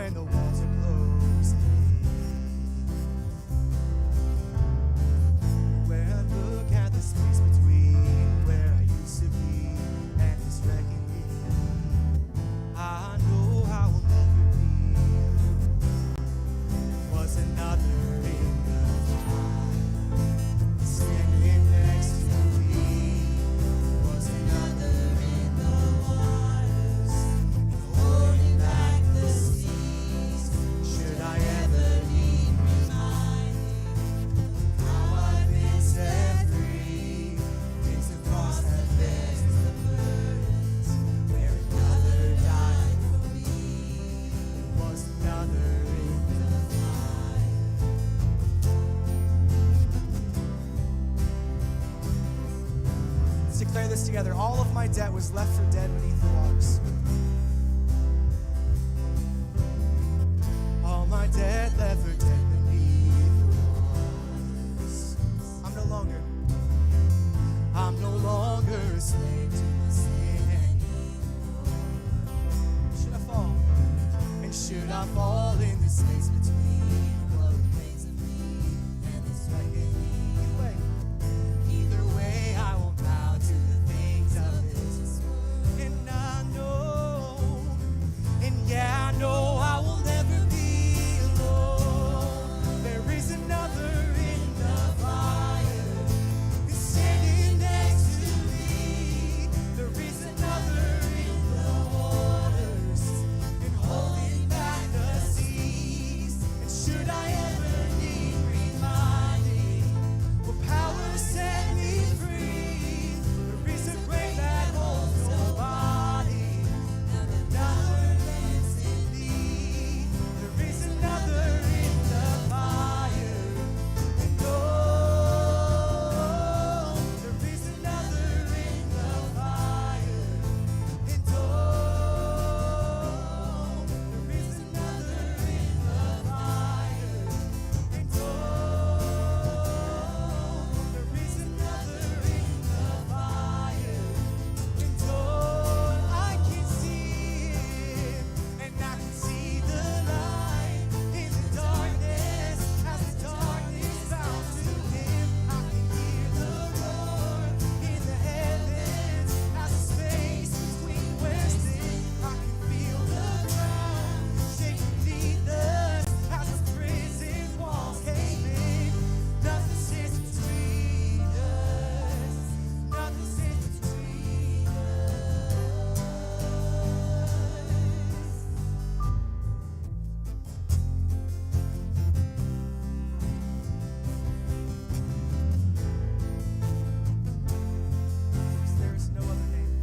when the walls are closing. Where I look at the space between where I used to be and this reckoning, I know I will never be alone. Was another in the fire standing next to me. Was another in the waters and holding back the seas. Should I ever need reminding how I've been set free? Things have crossed that bears the burdens where another died for me. It was another in the fire. Let's declare this together. All of my debt was left for dead beneath the waters. All my debt left for dead beneath the waters. I'm no longer a slave to my sin anymore. Should I fall? And should I fall in the space between what remains of me and this reckoning? Either way, I won't bow to the things of this world. And I know, and yeah, I know I will never be alone. There is another in the fire who's standing next to me. There is another in the waters and holding back the seas. And should I ever need reminding what power set me free? There is a grave that holds nobody, and another lives in thee. There is another in the fire, and oh, there is another in the fire, and oh, there is another in the fire, and oh, there is another in the fire, and oh, I can see it, and I can see the light in the darkness. As the darkness bows to him, I can hear the roar in the heavens. As the space between west and I can feel the ground shake beneath us. As the prison walls cave in, nothing sits between us. Nothing sits between us. There is no other name.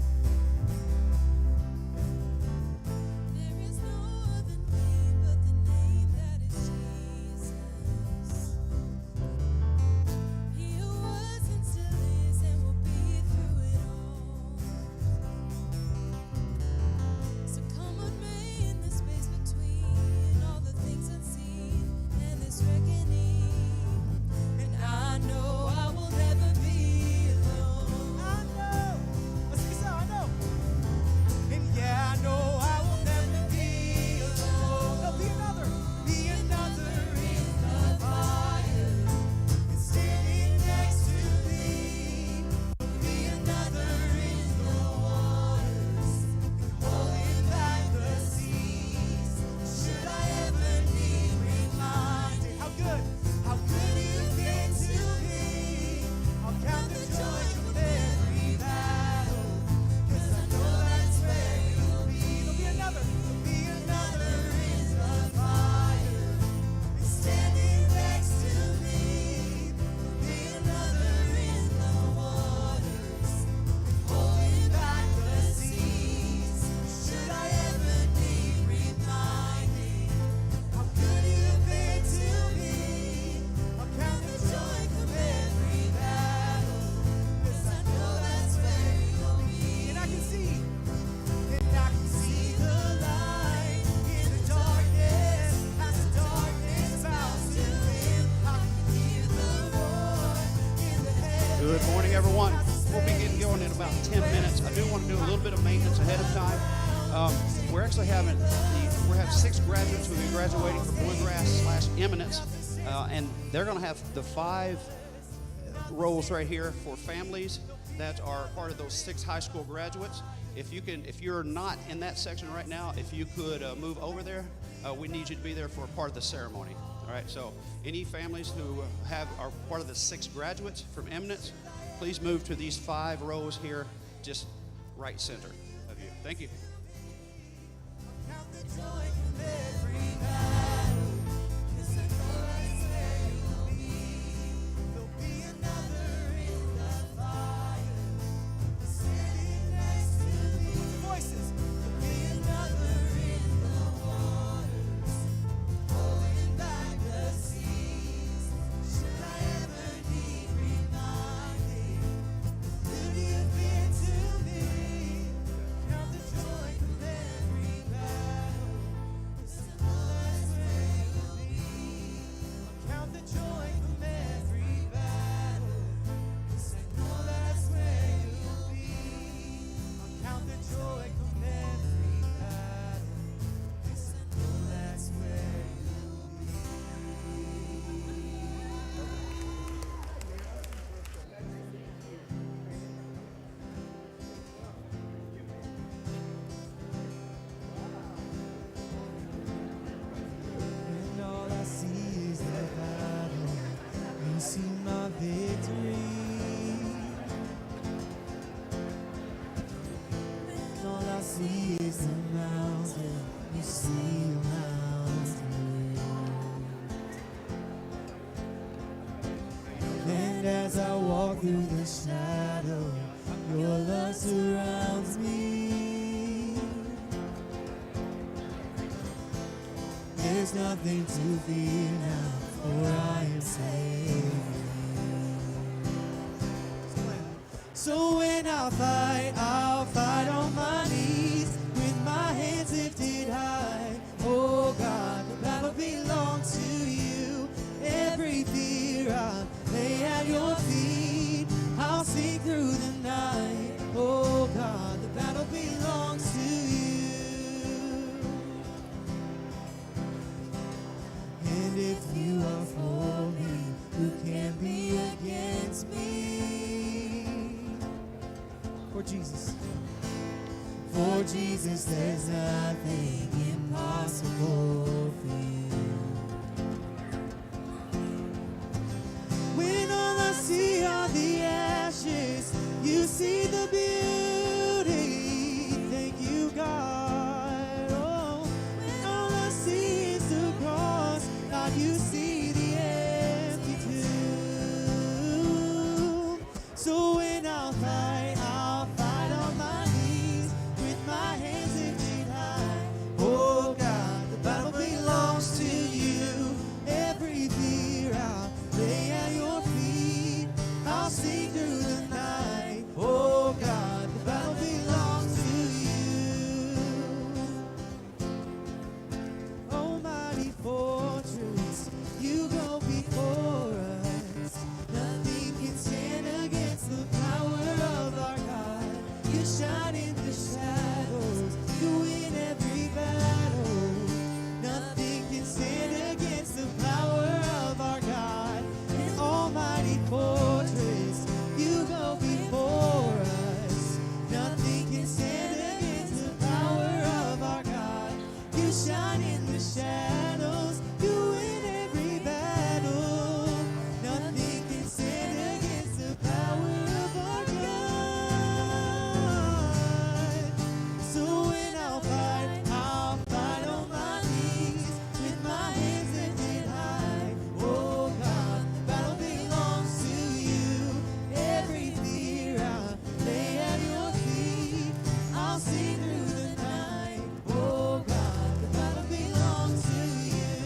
There is no other name but the name that is Jesus. He who was and still is and will be through it all. So come on me in the space between all the things unseen and this reckoning. And I know I will never be alone. I know. Let's sing this out. I know. And yeah, I know I will never be alone. There'll be another in the fire, and standing next to me. There'll be another in the waters, and holding back the seas. Should I ever need reminding how good you've been to me? I'll count the joy from every battle, 'cause I know that's where you'll be. There'll be another in the fire, and standing next to me. There'll be another in the waters, and holding back the seas. Should I ever need reminding how good you've been to me? I'll count the joy from every battle, 'cause I know that's where you'll be. And I can see the light in the darkness. As the darkness bows to him, I can hear the roar in the heavens. Good morning, everyone. We'll be getting going in about 10 minutes. I do want to do a little bit of maintenance ahead of time. We're actually having have 6 graduates who will be graduating from Bluegrass / Eminence, and they're going to have the 5 rows right here for families that are part of those 6 high school graduates. If you're not in that section right now, if you could move over there, we need you to be there for part of the ceremony. All right, so any families who are part of the 6 graduates from Eminence, please move to these 5 rows here, just right center of you. Thank you. Count the joy from every battle, 'cause I know that's where you'll be. There'll be another in the fire, sitting next to me. Voices. There'll be another in the waters, holding back the seas. Should I ever need reminding, who you've been to me? Count the joy from every battle, 'cause I know that's where you'll be. Count the joy from every battle, 'cause I know that's where you'll be. Count the joy from every battle, 'cause I know that's where you'll be. And all I see is the battle. You see my victory. And all I see is the mountain. You see a mountain. And as I walk through the shadow, your love surrounds me. There's nothing to fear now, for I am saved. So when I'll fight on my knees with my hands lifted high. Oh God, the battle belongs to you. Every fear I lay at your feet. I'll sing through the night. Oh God, the battle belongs to you. And if you are for me, who can be against me? For Jesus. For Jesus, there's nothing impossible for you. When all I see are the ashes, you see the beauty. Thank you, God. Oh, when all I see is the cross, God, you see the empty tomb. So when I'll fight on my knees with my hands lifted high. Oh God, the battle belongs to you. Every fear I'll lay at your feet. I'll sing through the night. Oh God, the battle belongs to you. Almighty fortress, you go before us. Nothing can stand against the power of our God. You shine in the shadows, you win every battle. Nothing can stand against the power of our God. An almighty fortress, you go before us. Nothing can stand against the power of our God. You shine in the shadows, you win every battle. Nothing can stand against the power of our God. So when I'll fight on my knees with my hands lifted high. Oh God, the battle belongs to you. Every fear I'll lay at your feet. I'll see through the night. Oh God, the battle belongs to you.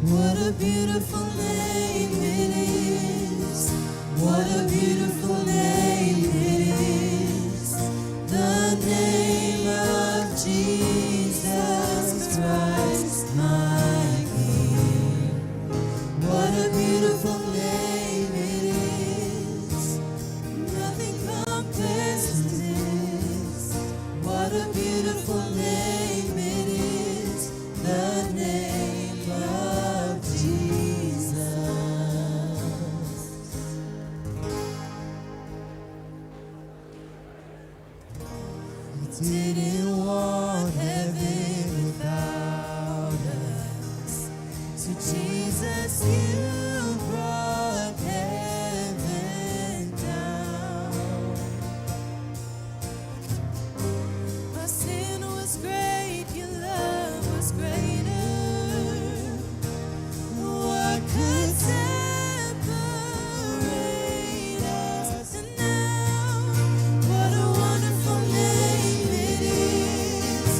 What a beautiful name it is. What a beautiful name it is. The name of Jesus Christ, my King. What a beautiful name it is. Nothing compares to this. What a beautiful name it is. The name of Jesus. Didn't want heaven without us. So Jesus, you brought heaven down. My sin was great, your love was greater. What could separate us? And now, what a wonderful name it is.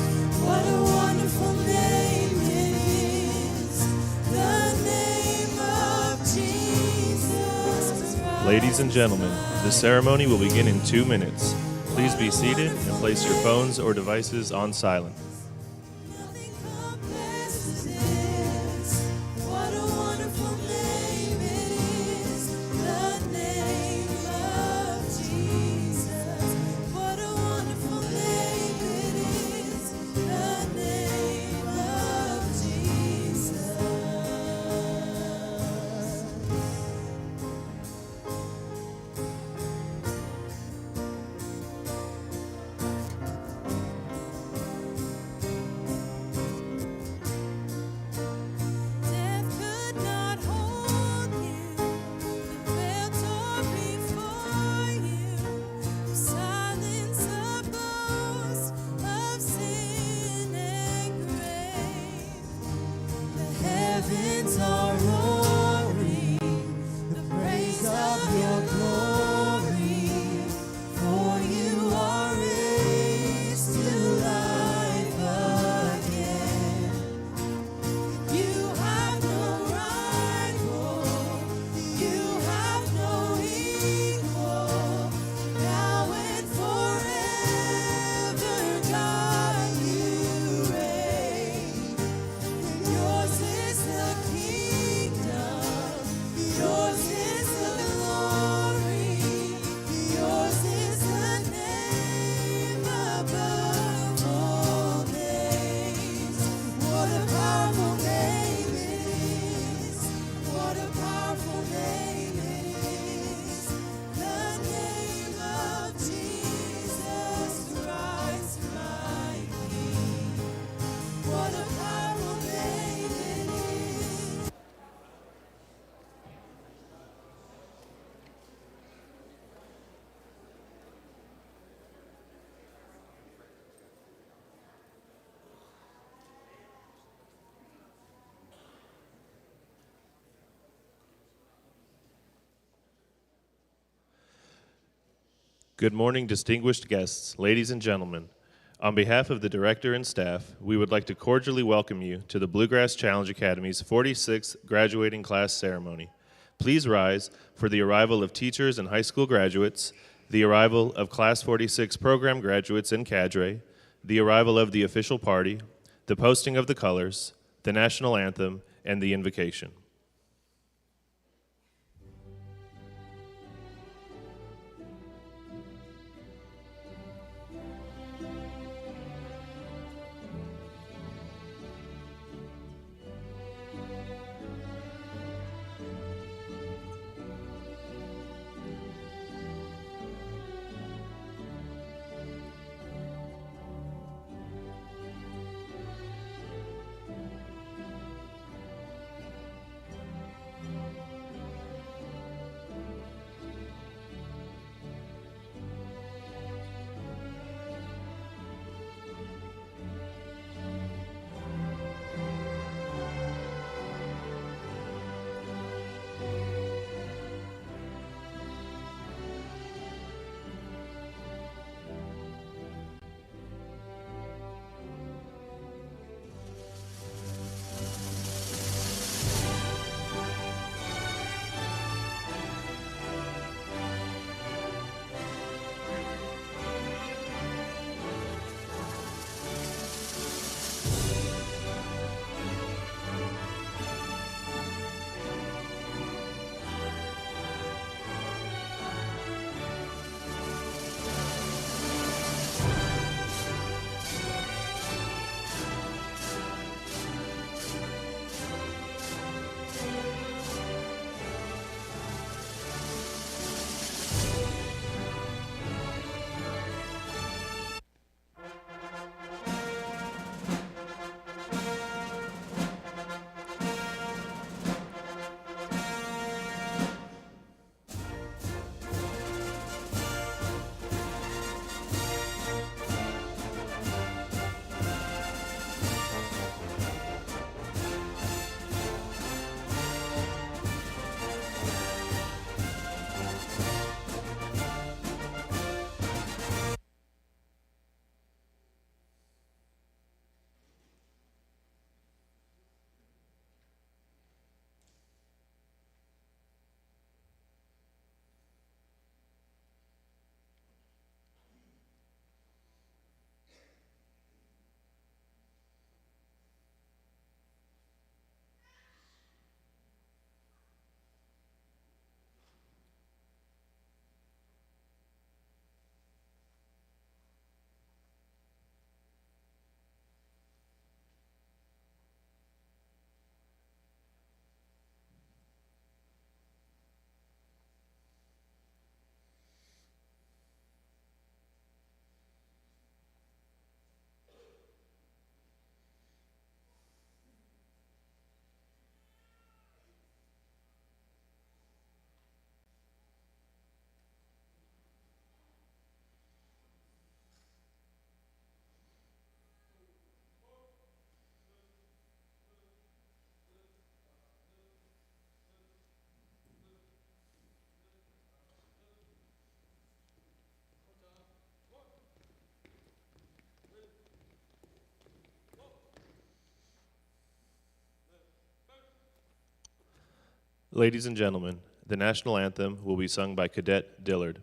What a wonderful name it is. The name of Jesus Christ. Ladies and gentlemen, the ceremony will begin in 2 minutes. Please be seated and place your phones or devices on silent. Nothing compares to this. What a wonderful name it is. The name of Jesus. What a wonderful name it is. The name of Jesus. Death could not hold you. The veil tore before you. Silence the boast of sin and grave. The heavens are roaring the praise of your glory. For you are raised to life again. You have no rival, you have no equal. Now and forever, God, you reign. Yours is the kingdom, yours is the glory, yours is the name above all names. What a powerful name it is. What a powerful name it is. The name of Jesus Christ, my King. What a powerful name it is. Good morning, distinguished guests, ladies and gentlemen. On behalf of the director and staff, we would like to cordially welcome you to the Bluegrass Challenge Academy's 46th graduating class ceremony. Please rise for the arrival of teachers and high school graduates, the arrival of Class 46 program graduates and cadre, the arrival of the official party, the posting of the colors, the national anthem, and the invocation. Ladies and gentlemen, the national anthem will be sung by Cadet Dillard.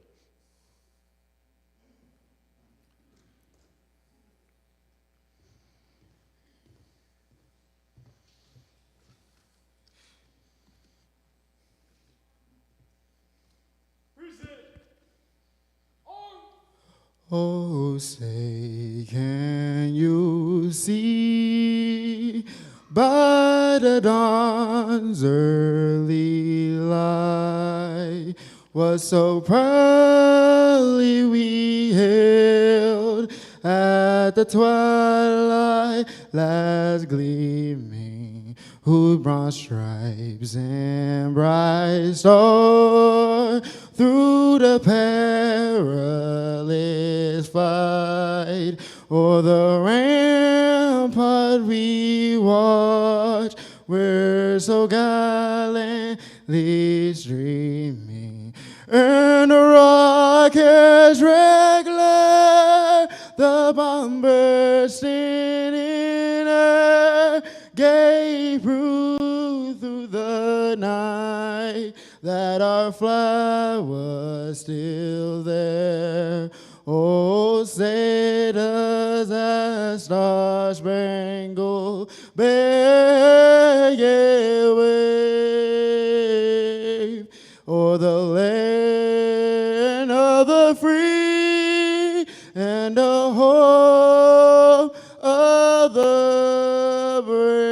Oh, say, can you see by the dawn's early light what so proudly we hailed at the twilight last gleaming, whose bronze stripes and bright star through the perilous fight o'er the rampart we watch, we're so gallantly streaming, and the rocket's regular, the bomb bursting in air, gave proof through the night that our flag was still there. Oh, say does that star-spangled banner yet wave o'er the land of the free and the home of the brave.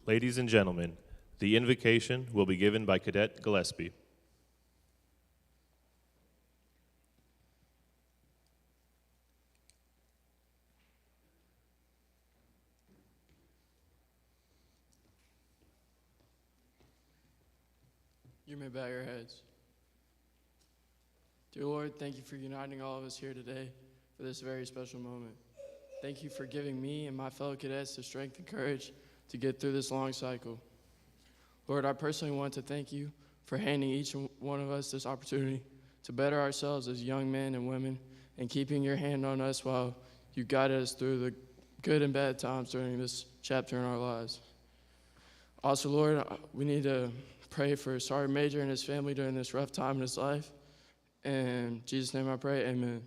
Ladies and gentlemen, the invocation will be given by Cadet Gillespie. You may bow your heads. Dear Lord, thank you for uniting all of us here today for this very special moment. Thank you for giving me and my fellow cadets the strength and courage to get through this long cycle. Lord, I personally want to thank you for handing each one of us this opportunity to better ourselves as young men and women and keeping your hand on us while you guided us through the good and bad times during this chapter in our lives. Also, Lord, we need to pray for Sergeant Major and his family during this rough time in his life. In Jesus' name I pray, amen.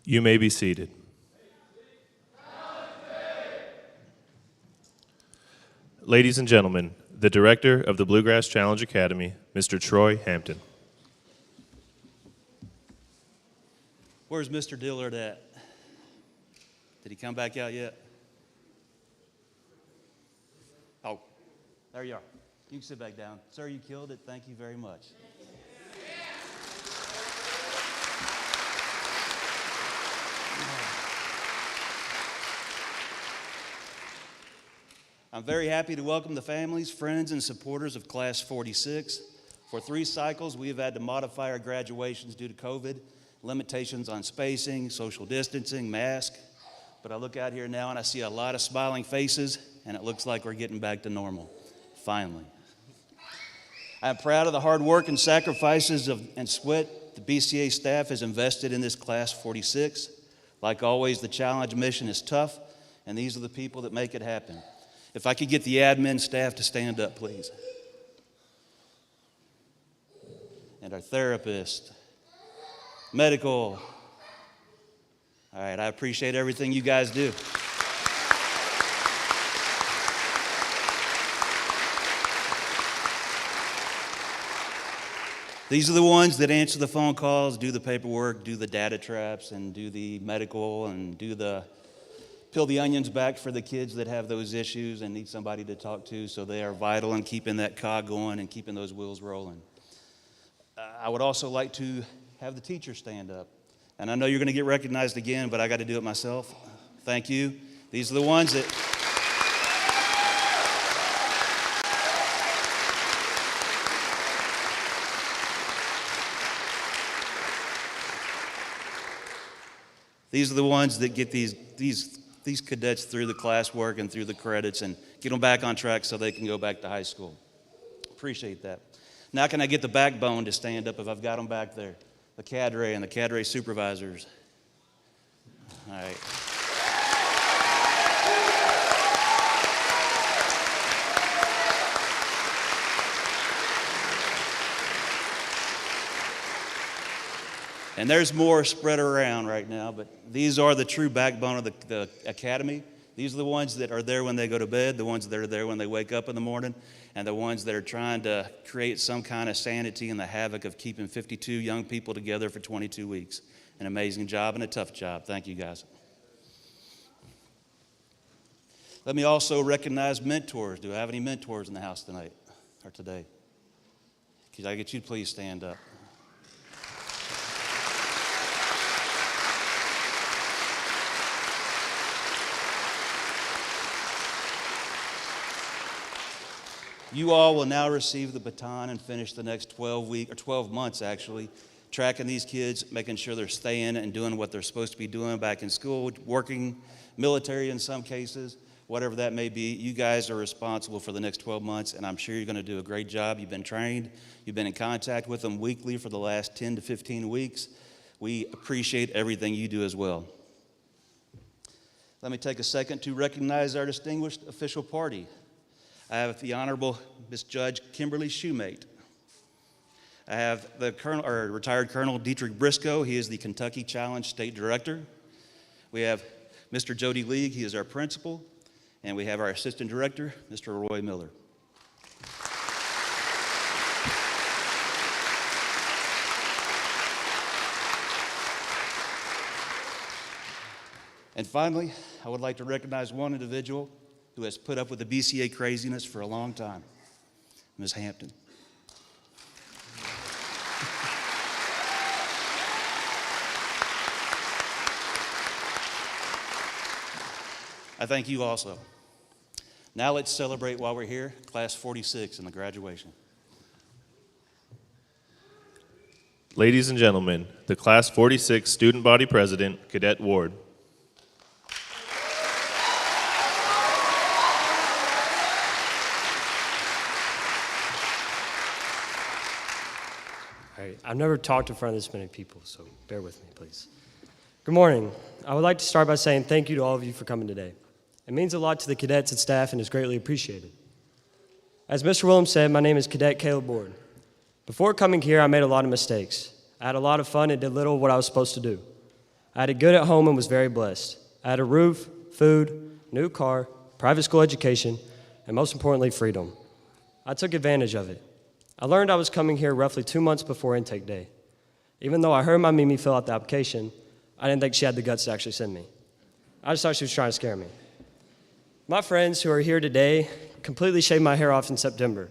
You may be seated. Ladies and gentlemen, the director of the Bluegrass Challenge Academy, Mr. Troy Hampton. Where's Mr. Dillard at? Did he come back out yet? Oh, there you are. You can sit back down. Sir, you killed it. Thank you very much. I'm very happy to welcome the families, friends, and supporters of Class 46. For 3 cycles, we have had to modify our graduations due to COVID, limitations on spacing, social distancing, mask. But I look out here now and I see a lot of smiling faces, and it looks like we're getting back to normal, finally. I'm proud of the hard work and sacrifices and sweat the BCA staff has invested in this Class 46. Like always, the challenge mission is tough, and these are the people that make it happen. If I could get the admin staff to stand up, please. And our therapist, medical. All right, I appreciate everything you guys do. These are the ones that answer the phone calls, do the paperwork, do the data traps, and do the medical, and peel the onions back for the kids that have those issues and need somebody to talk to. So they are vital in keeping that cog going and keeping those wheels rolling. I would also like to have the teachers stand up. And I know you're going to get recognized again, but I got to do it myself. Thank you. These are the ones that... These are the ones that get these cadets through the classwork and through the credits and get them back on track so they can go back to high school. Appreciate that. Now can I get the backbone to stand up if I've got them back there? The cadre and the cadre supervisors. All right. And there's more spread around right now, but these are the true backbone of the academy. These are the ones that are there when they go to bed, the ones that are there when they wake up in the morning, and the ones that are trying to create some kind of sanity in the havoc of keeping 52 young people together for 22 weeks. An amazing job and a tough job. Thank you, guys. Let me also recognize mentors. Do I have any mentors in the house tonight or today? Could I get you to please stand up? You all will now receive the baton and finish the next 12 months actually, tracking these kids, making sure they're staying and doing what they're supposed to be doing back in school, working, military in some cases, whatever that may be. You guys are responsible for the next 12 months, and I'm sure you're going to do a great job. You've been trained. You've been in contact with them weekly for the last 10 to 15 weeks. We appreciate everything you do as well. Let me take a second to recognize our distinguished official party. I have the Honorable Miss Judge Kimberly Shoemate. I have the retired Colonel Dietrich Briscoe. He is the Kentucky Challenge State Director. We have Mr. Jody League. He is our principal. And we have our Assistant Director, Mr. Roy Miller. And finally, I would like to recognize one individual who has put up with the BCA craziness for a long time, Ms. Hampton. I thank you also. Now let's celebrate while we're here, Class 46 and the graduation. Ladies and gentlemen, the Class 46 Student Body President, Cadet Ward. I've never talked in front of this many people, so bear with me, please. Good morning. I would like to start by saying thank you to all of you for coming today. It means a lot to the cadets and staff and is greatly appreciated. As Mr. Williams said, my name is Cadet Caleb Ward. Before coming here, I made a lot of mistakes. I had a lot of fun and did little of what I was supposed to do. I had it good at home and was very blessed. I had a roof, food, new car, private school education, and most importantly, freedom. I took advantage of it. I learned I was coming here roughly 2 months before intake day. Even though I heard my Mimi fill out the application, I didn't think she had the guts to actually send me. I just thought she was trying to scare me. My friends who are here today completely shaved my hair off in September.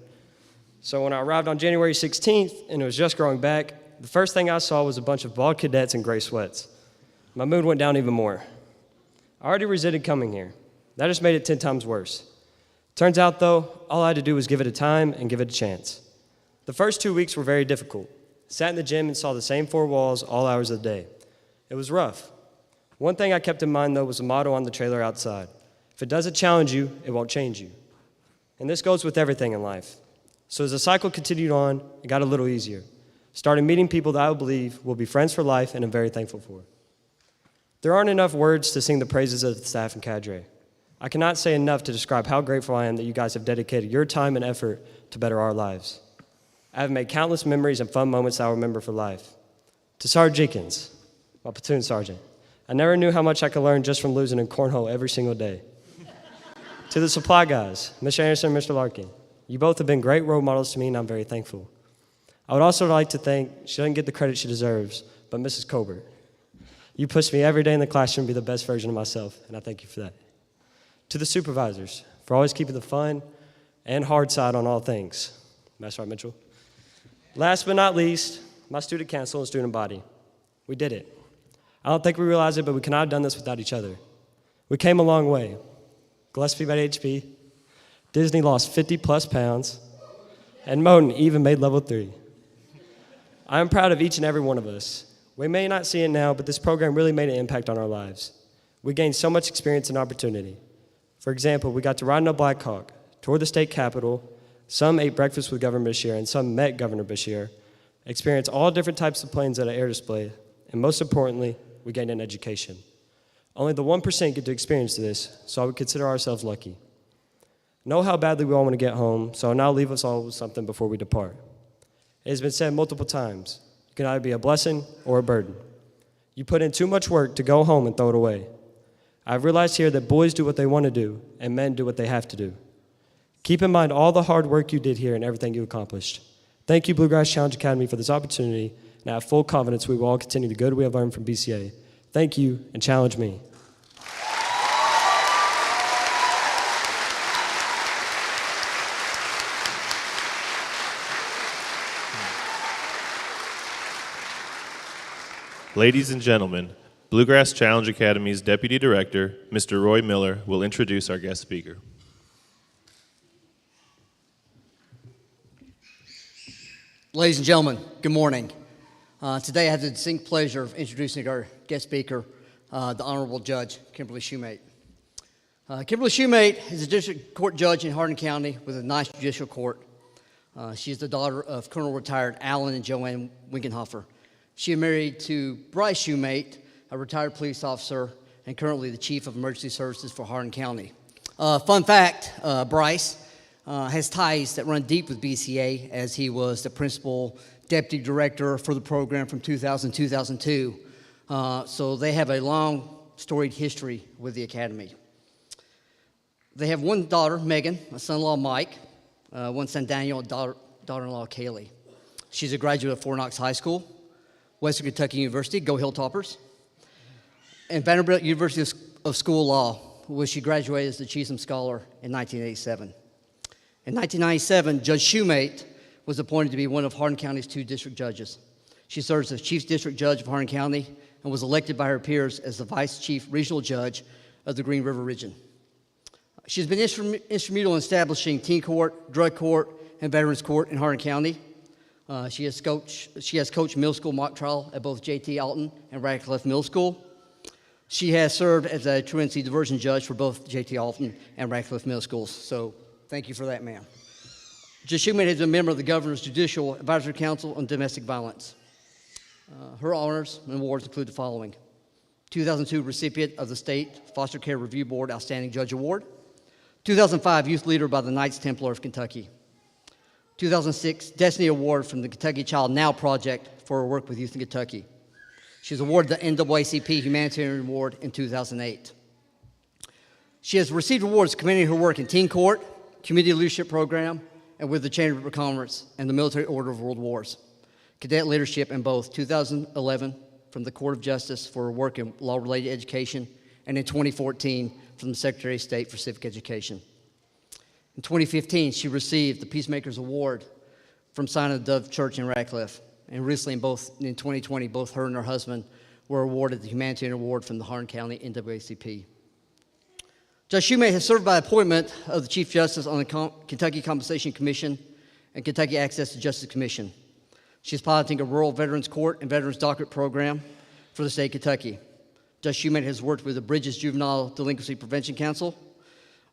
So when I arrived on January 16th and it was just growing back, the first thing I saw was a bunch of bald cadets in gray sweats. My mood went down even more. I already resented coming here. That just made it 10 times worse. Turns out, though, all I had to do was give it a time and give it a chance. The first 2 weeks were very difficult. Sat in the gym and saw the same 4 walls all hours of the day. It was rough. One thing I kept in mind, though, was the motto on the trailer outside. If it doesn't challenge you, it won't change you. And this goes with everything in life. So as the cycle continued on, it got a little easier. Started meeting people that I believe will be friends for life and I'm very thankful for. There aren't enough words to sing the praises of the staff and cadre. I cannot say enough to describe how grateful I am that you guys have dedicated your time and effort to better our lives. I have made countless memories and fun moments that I'll remember for life. To Sergeant Jenkins, my platoon sergeant, I never knew how much I could learn just from losing in cornhole every single day. To the supply guys, Mr. Anderson and Mr. Larkin, you both have been great role models to me, and I'm very thankful. I would also like to thank, she doesn't get the credit she deserves, but Mrs. Colbert. You push me every day in the classroom to be the best version of myself, and I thank you for that. To the supervisors, for always keeping the fun and hard side on all things. Master Art Mitchell. Last but not least, my student council and student body. We did it. I don't think we realize it, but we could not have done this without each other. We came a long way. Gillespie by HP, Disney lost 50-plus pounds, and Moden even made level 3. I am proud of each and every one of us. We may not see it now, but this program really made an impact on our lives. We gained so much experience and opportunity. For example, we got to ride in a Black Hawk, tour the state capitol, some ate breakfast with Governor Bashir, and some met Governor Bashir, experienced all different types of planes at an air display, and most importantly, we gained an education. Only the 1% get to experience this, so I would consider ourselves lucky. Know how badly we all want to get home, so I'll now leave us all with something before we depart. It has been said multiple times, you can either be a blessing or a burden. You put in too much work to go home and throw it away. I've realized here that boys do what they want to do, and men do what they have to do. Keep in mind all the hard work you did here and everything you accomplished. Thank you, Bluegrass Challenge Academy, for this opportunity, and I have full confidence we will all continue the good we have learned from BCA. Thank you, and challenge me. Ladies and gentlemen, Bluegrass Challenge Academy's Deputy Director, Mr. Roy Miller, will introduce our guest speaker. Ladies and gentlemen, good morning. Today I have the distinct pleasure of introducing our guest speaker, the Honorable Judge Kimberly Shoemate. Kimberly Shoemate is a district court judge in Hardin County with a nice judicial court. She is the daughter of Colonel retired Alan and Joanne Winkenhofer. She is married to Bryce Shoemate, a retired police officer and currently the Chief of Emergency Services for Hardin County. Fun fact, Bryce has ties that run deep with BCA, as he was the principal deputy director for the program from 2000 to 2002. So they have a long, storied history with the academy. They have one daughter, Megan, a son-in-law, Mike, one son, Daniel, and daughter-in-law, Kaylee. She's a graduate of Fort Knox High School, Western Kentucky University, go Hilltoppers, and Vanderbilt University of School of Law, where she graduated as the Chisholm Scholar in 1987. In 1997, Judge Shoemate was appointed to be one of Hardin County's 2 district judges. She serves as Chief District Judge of Hardin County and was elected by her peers as the Vice Chief Regional Judge of the Green River Region. She's been instrumental in establishing teen court, drug court, and veterans court in Hardin County. She has coached middle school mock trial at both J.T. Alton and Radcliffe Middle School. She has served as a truancy diversion judge for both J.T. Alton and Radcliffe Middle Schools. So thank you for that, ma'am. Judge Shoemate has been a member of the Governor's Judicial Advisory Council on Domestic Violence. Her honors and awards include the following: 2002 recipient of the State Foster Care Review Board Outstanding Judge Award, 2005 Youth Leader by the Knights Templar of Kentucky, 2006 Destiny Award from the Kentucky Child Now Project for her work with youth in Kentucky. She was awarded the NAACP Humanitarian Award in 2008. She has received awards commending her work in teen court, community leadership program, and with the Chamber of Commerce and the Military Order of World Wars. Cadet leadership in both 2011 from the Court of Justice for her work in law-related education, and in 2014 from the Secretary of State for Civic Education. In 2015, she received the Peacemakers Award from Sign of the Dove Church in Radcliffe. And recently, in 2020, both her and her husband were awarded the Humanitarian Award from the Hardin County NAACP. Judge Shoemate has served by appointment of the Chief Justice on the Kentucky Compensation Commission and Kentucky Access to Justice Commission. She's piloting a rural veterans court and veterans docket program for the state of Kentucky. Judge Shoemate has worked with the Bridges Juvenile Delinquency Prevention Council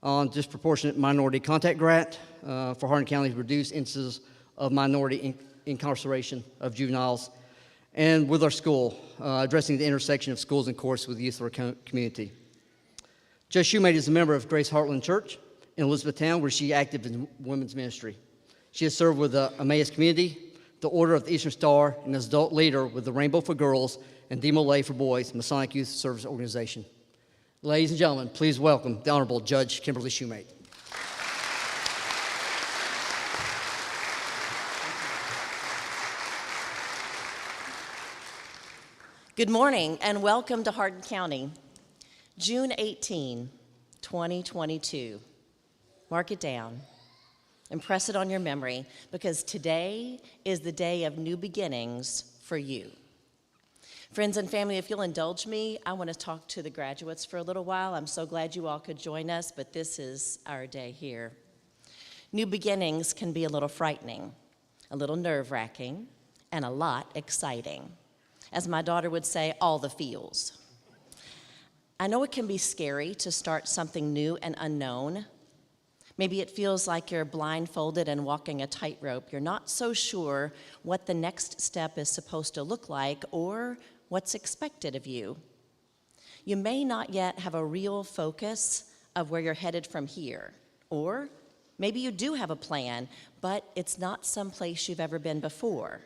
on disproportionate minority contact grant for Hardin County to reduce instances of minority incarceration of juveniles, and with our school, addressing the intersection of schools and courts with the youth of our community. Judge Shoemate is a member of Grace Heartland Church in Elizabethtown, where she is active in women's ministry. She has served with the Emmaus community, the Order of the Eastern Star, and as adult leader with the Rainbow for Girls and Demo Lay for Boys Masonic Youth Service Organization. Ladies and gentlemen, please welcome the Honorable Judge Kimberly Shoemate. Good morning and welcome to Hardin County. June 18, 2022. Mark it down. Impress it on your memory because today is the day of new beginnings for you. Friends and family, if you'll indulge me, I want to talk to the graduates for a little while. I'm so glad you all could join us, but this is our day here. New beginnings can be a little frightening, a little nerve-wracking, and a lot exciting. As my daughter would say, all the feels. I know it can be scary to start something new and unknown. Maybe it feels like you're blindfolded and walking a tightrope. You're not so sure what the next step is supposed to look like or what's expected of you. You may not yet have a real focus of where you're headed from here. Or maybe you do have a plan, but it's not someplace you've ever been before.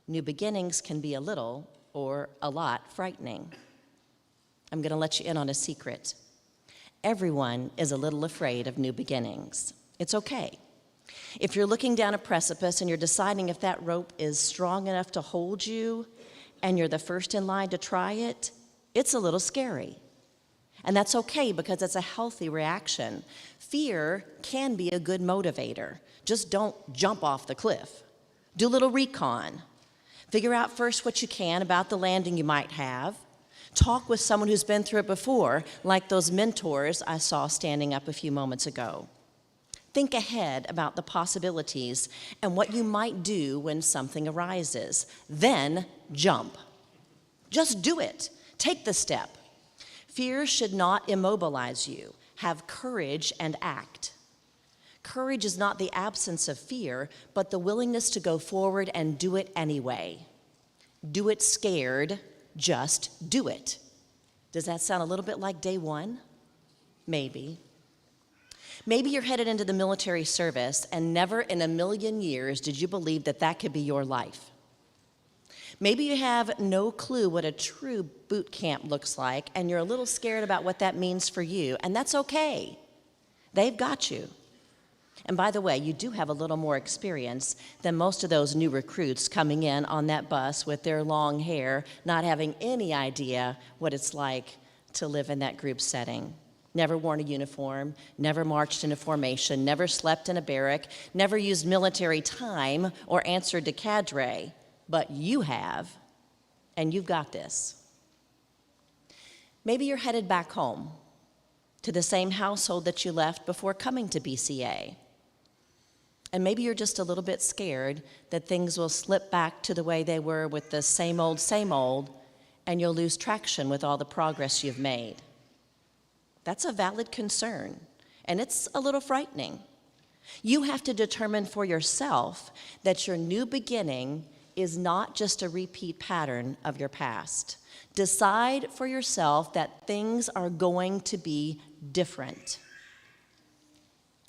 New beginnings can be a little or a lot frightening. I'm going to let you in on a secret. Everyone is a little afraid of new beginnings. It's okay. If you're looking down a precipice and you're deciding if that rope is strong enough to hold you and you're the first in line to try it, it's a little scary. And that's okay because it's a healthy reaction. Fear can be a good motivator. Just don't jump off the cliff. Do a little recon. Figure out first what you can about the landing you might have. Talk with someone who's been through it before, like those mentors I saw standing up a few moments ago. Think ahead about the possibilities and what you might do when something arises. Then jump. Just do it. Take the step. Fear should not immobilize you. Have courage and act. Courage is not the absence of fear, but the willingness to go forward and do it anyway. Do it scared. Just do it. Does that sound a little bit like day one? Maybe. Maybe you're headed into the military service and never in a million years did you believe that that could be your life. Maybe you have no clue what a true boot camp looks like and you're a little scared about what that means for you, and that's okay. They've got you. And by the way, you do have a little more experience than most of those new recruits coming in on that bus with their long hair, not having any idea what it's like to live in that group setting. Never worn a uniform, never marched in a formation, never slept in a barrack, never used military time or answered to cadre. But you have, and you've got this. Maybe you're headed back home to the same household that you left before coming to BCA. And maybe you're just a little bit scared that things will slip back to the way they were with the same old, and you'll lose traction with all the progress you've made. That's a valid concern, and it's a little frightening. You have to determine for yourself that your new beginning is not just a repeat pattern of your past. Decide for yourself that things are going to be different.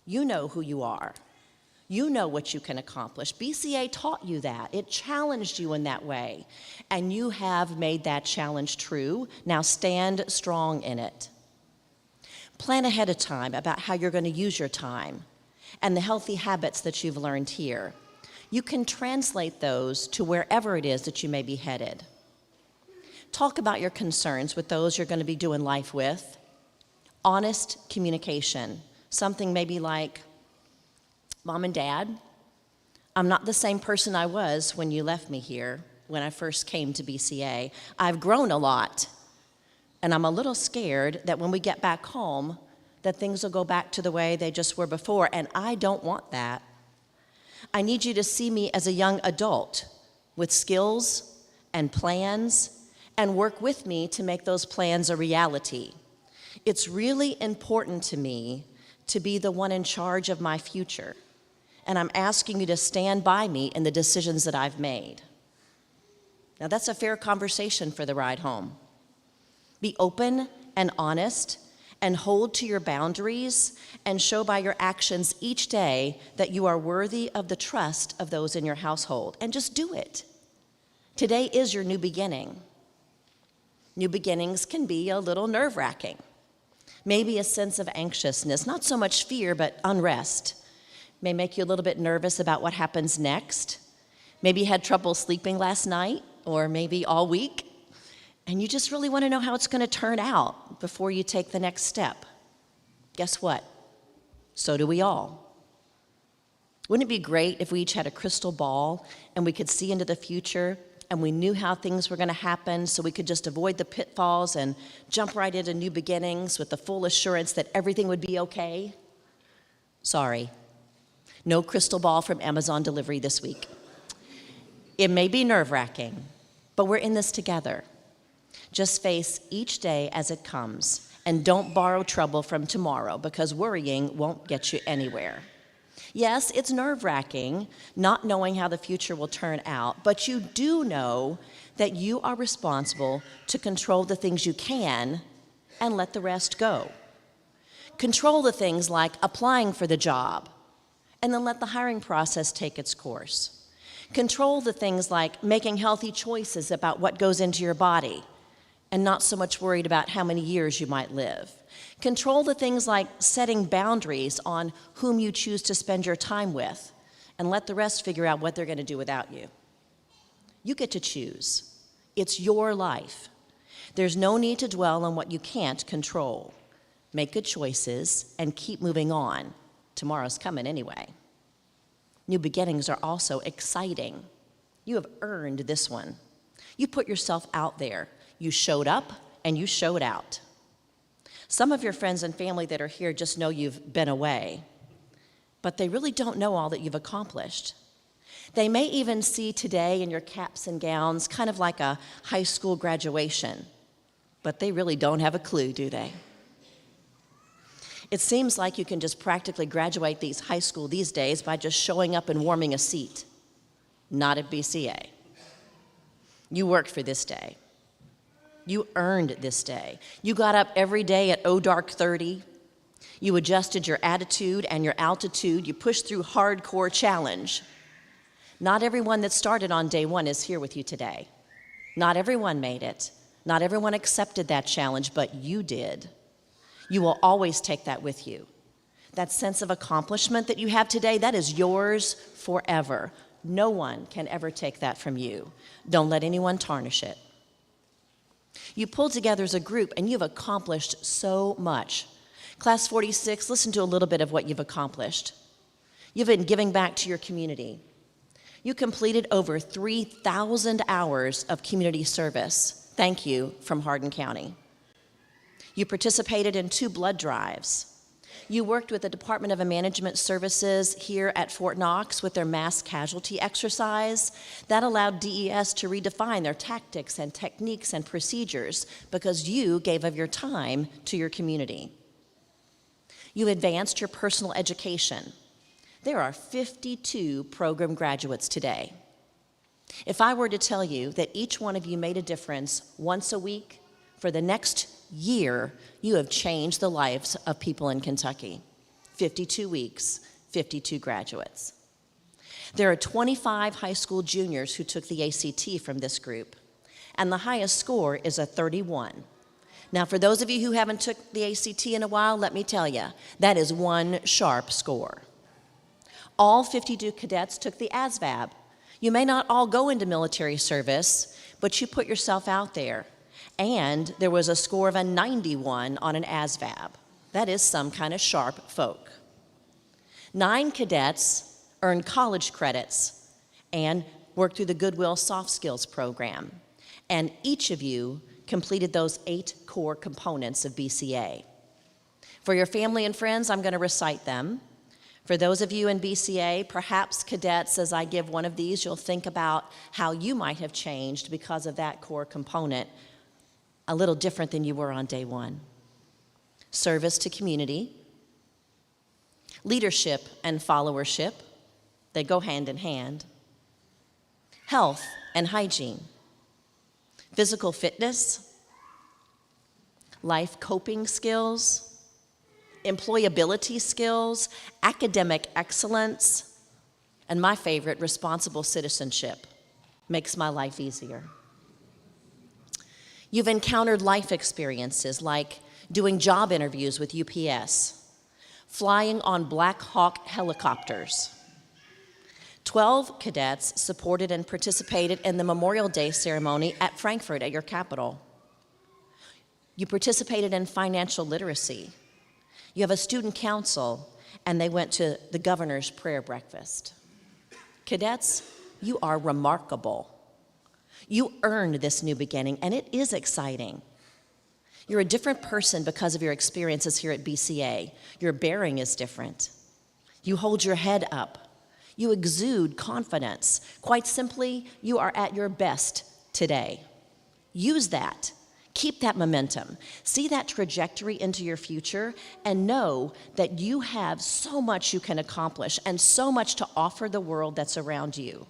You know who you are. You know what you can accomplish. BCA taught you that. It challenged you in that way. And you have made that challenge true. Now stand strong in it. Plan ahead of time about how you're going to use your time and the healthy habits that you've learned here. You can translate those to wherever it is that you may be headed. Talk about your concerns with those you're going to be doing life with. Honest communication. Something maybe like, Mom and Dad, I'm not the same person I was when you left me here, when I first came to BCA. I've grown a lot, and I'm a little scared that when we get back home, that things will go back to the way they just were before, and I don't want that. I need you to see me as a young adult with skills and plans and work with me to make those plans a reality. It's really important to me to be the one in charge of my future. And I'm asking you to stand by me in the decisions that I've made. Now, that's a fair conversation for the ride home. Be open and honest and hold to your boundaries and show by your actions each day that you are worthy of the trust of those in your household. And just do it. Today is your new beginning. New beginnings can be a little nerve-wracking. Maybe a sense of anxiousness, not so much fear, but unrest. May make you a little bit nervous about what happens next. Maybe you had trouble sleeping last night, or maybe all week, and you just really want to know how it's going to turn out before you take the next step. Guess what? So do we all. Wouldn't it be great if we each had a crystal ball and we could see into the future and we knew how things were going to happen so we could just avoid the pitfalls and jump right into new beginnings with the full assurance that everything would be okay? Sorry. No crystal ball from Amazon delivery this week. It may be nerve-wracking, but we're in this together. Just face each day as it comes, and don't borrow trouble from tomorrow, because worrying won't get you anywhere. Yes, it's nerve-wracking not knowing how the future will turn out, but you do know that you are responsible to control the things you can and let the rest go. Control the things like applying for the job, and then let the hiring process take its course. Control the things like making healthy choices about what goes into your body, and not so much worried about how many years you might live. Control the things like setting boundaries on whom you choose to spend your time with, and let the rest figure out what they're going to do without you. You get to choose. It's your life. There's no need to dwell on what you can't control. Make good choices and keep moving on. Tomorrow's coming anyway. New beginnings are also exciting. You have earned this one. You put yourself out there. You showed up and you showed out. Some of your friends and family that are here just know you've been away, but they really don't know all that you've accomplished. They may even see today in your caps and gowns kind of like a high school graduation, but they really don't have a clue, do they? It seems like you can just practically graduate high school these days by just showing up and warming a seat. Not at BCA. You worked for this day. You earned this day. You got up every day at dark 30. You adjusted your attitude and your altitude. You pushed through hardcore challenge. Not everyone that started on day one is here with you today. Not everyone made it. Not everyone accepted that challenge, but you did. You will always take that with you. That sense of accomplishment that you have today, that is yours forever. No one can ever take that from you. Don't let anyone tarnish it. You pulled together as a group and you've accomplished so much. Class 46, listen to a little bit of what you've accomplished. You've been giving back to your community. You completed over 3,000 hours of community service. Thank you from Hardin County. You participated in 2 blood drives. You worked with the Department of Management Services here at Fort Knox with their mass casualty exercise. That allowed DES to redefine their tactics and techniques and procedures because you gave of your time to your community. You advanced your personal education. There are 52 program graduates today. If I were to tell you that each one of you made a difference once a week for the next year, you have changed the lives of people in Kentucky. 52 weeks, 52 graduates. There are 25 high school juniors who took the ACT from this group, and the highest score is a 31. Now, for those of you who haven't took the ACT in a while, let me tell you, that is one sharp score. All 52 cadets took the ASVAB. You may not all go into military service, but you put yourself out there. And there was a score of a 91 on an ASVAB. That is some kind of sharp folk. 9 cadets earned college credits and worked through the Goodwill Soft Skills program. And each of you completed those 8 core components of BCA. For your family and friends, I'm going to recite them. For those of you in BCA, perhaps cadets, as I give one of these, you'll think about how you might have changed because of that core component, a little different than you were on day one. Service to community, leadership and followership, they go hand in hand. Health and hygiene, physical fitness, life coping skills, employability skills, academic excellence, and my favorite, responsible citizenship. Makes my life easier. You've encountered life experiences like doing job interviews with UPS, flying on Black Hawk helicopters. 12 cadets supported and participated in the Memorial Day ceremony at Frankfurt at your capital. You participated in financial literacy. You have a student council, and they went to the governor's prayer breakfast. Cadets, you are remarkable. You earned this new beginning, and it is exciting. You're a different person because of your experiences here at BCA. Your bearing is different. You hold your head up. You exude confidence. Quite simply, you are at your best today. Use that. Keep that momentum. See that trajectory into your future and know that you have so much you can accomplish and so much to offer the world that's around you.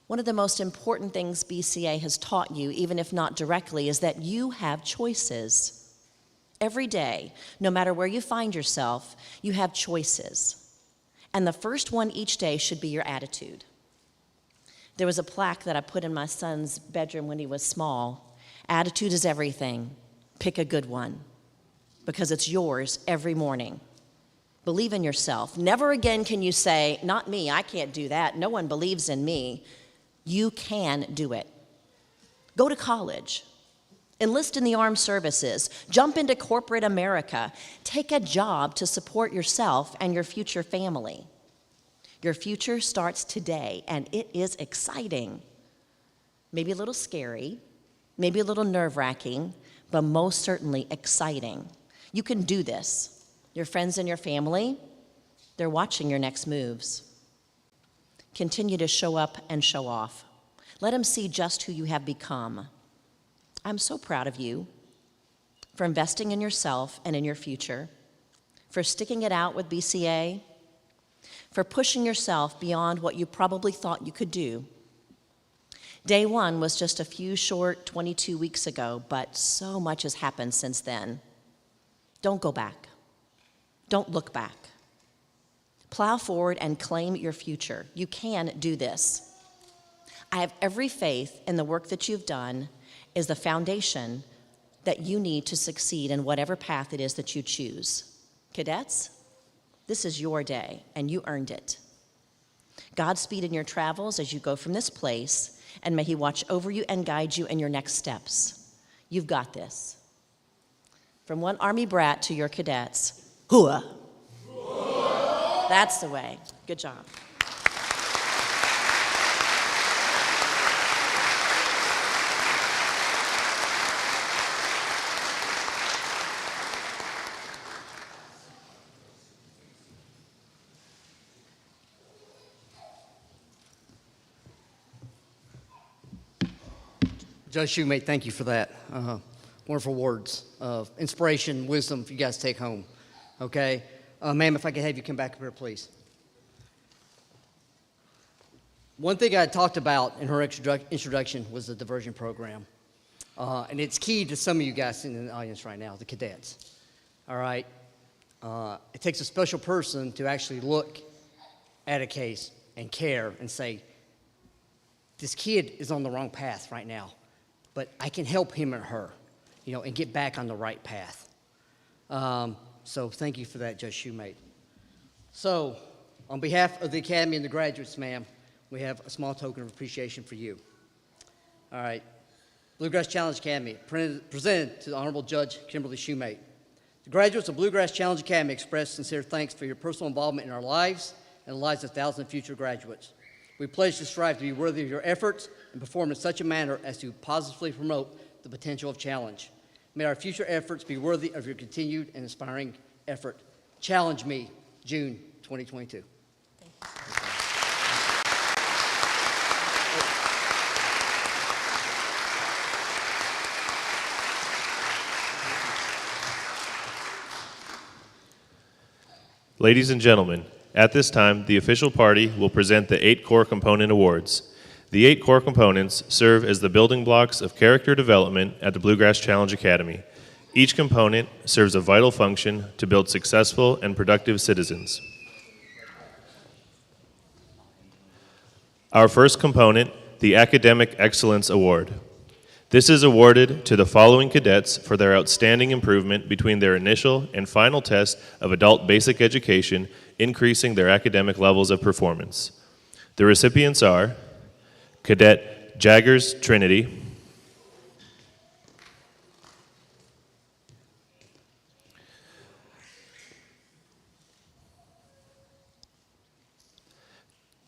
One of the most important things BCA has taught you, even if not directly, is that you have choices. Every day, no matter where you find yourself, you have choices. And the first one each day should be your attitude. There was a plaque that I put in my son's bedroom when he was small. Attitude is everything. Pick a good one, because it's yours every morning. Believe in yourself. Never again can you say, not me, I can't do that. No one believes in me. You can do it. Go to college. Enlist in the armed services. Jump into corporate America. Take a job to support yourself and your future family. Your future starts today, and it is exciting. Maybe a little scary, maybe a little nerve-wracking, but most certainly exciting. You can do this. Your friends and your family, they're watching your next moves. Continue to show up and show off. Let them see just who you have become. I'm so proud of you for investing in yourself and in your future, for sticking it out with BCA, for pushing yourself beyond what you probably thought you could do. Day one was just a few short 22 weeks ago, but so much has happened since then. Don't go back. Don't look back. Plow forward and claim your future. You can do this. I have every faith in the work that you've done is the foundation that you need to succeed in whatever path it is that you choose. Cadets, this is your day, and you earned it. Godspeed in your travels as you go from this place, and may He watch over you and guide you in your next steps. You've got this. From one Army brat to your cadets, hooah. That's the way. Good job. Judge Shoemate, thank you for that. Wonderful words of inspiration, wisdom for you guys to take home. Okay? Ma'am, if I could have you come back up here, please. One thing I talked about in her introduction was the diversion program. And it's key to some of you guys in the audience right now, the cadets. All right? It takes a special person to actually look at a case and care and say, this kid is on the wrong path right now, but I can help him or her, and get back on the right path. So thank you for that, Judge Shoemate. So on behalf of the Academy and the graduates, ma'am, we have a small token of appreciation for you. All right. Bluegrass Challenge Academy, presented to the Honorable Judge Kimberly Shoemate. The graduates of Bluegrass Challenge Academy express sincere thanks for your personal involvement in our lives and the lives of thousands of future graduates. We pledge to strive to be worthy of your efforts and perform in such a manner as to positively promote the potential of challenge. May our future efforts be worthy of your continued and inspiring effort. Challenge me, June 2022. Ladies and gentlemen, at this time, the official party will present the 8 core component awards. The 8 core components serve as the building blocks of character development at the Bluegrass Challenge Academy. Each component serves a vital function to build successful and productive citizens. Our first component, the Academic Excellence Award. This is awarded to the following cadets for their outstanding improvement between their initial and final test of adult basic education, increasing their academic levels of performance. The recipients are Cadet Jaggers Trinity,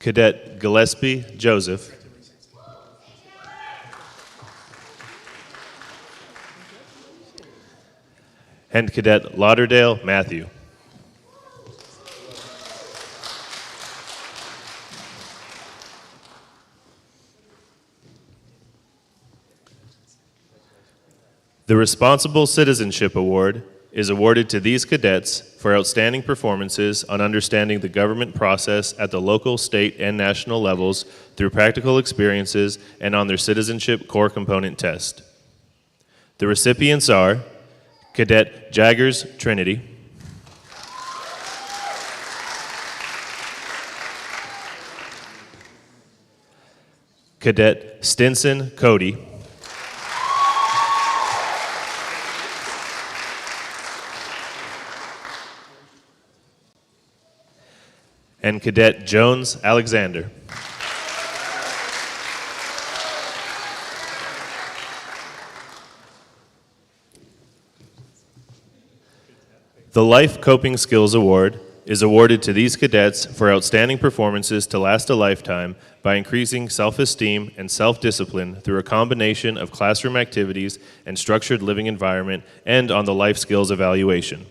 Cadet Gillespie Joseph, and Cadet Lauderdale Matthew. The Responsible Citizenship Award is awarded to these cadets for outstanding performances on understanding the government process at the local, state, and national levels through practical experiences and on their citizenship core component test. The recipients are Cadet Jaggers Trinity, Cadet Stinson Cody, and Cadet Jones Alexander. The Life Coping Skills Award is awarded to these cadets for outstanding performances to last a lifetime by increasing self-esteem and self-discipline through a combination of classroom activities and structured living environment and on the life skills evaluation.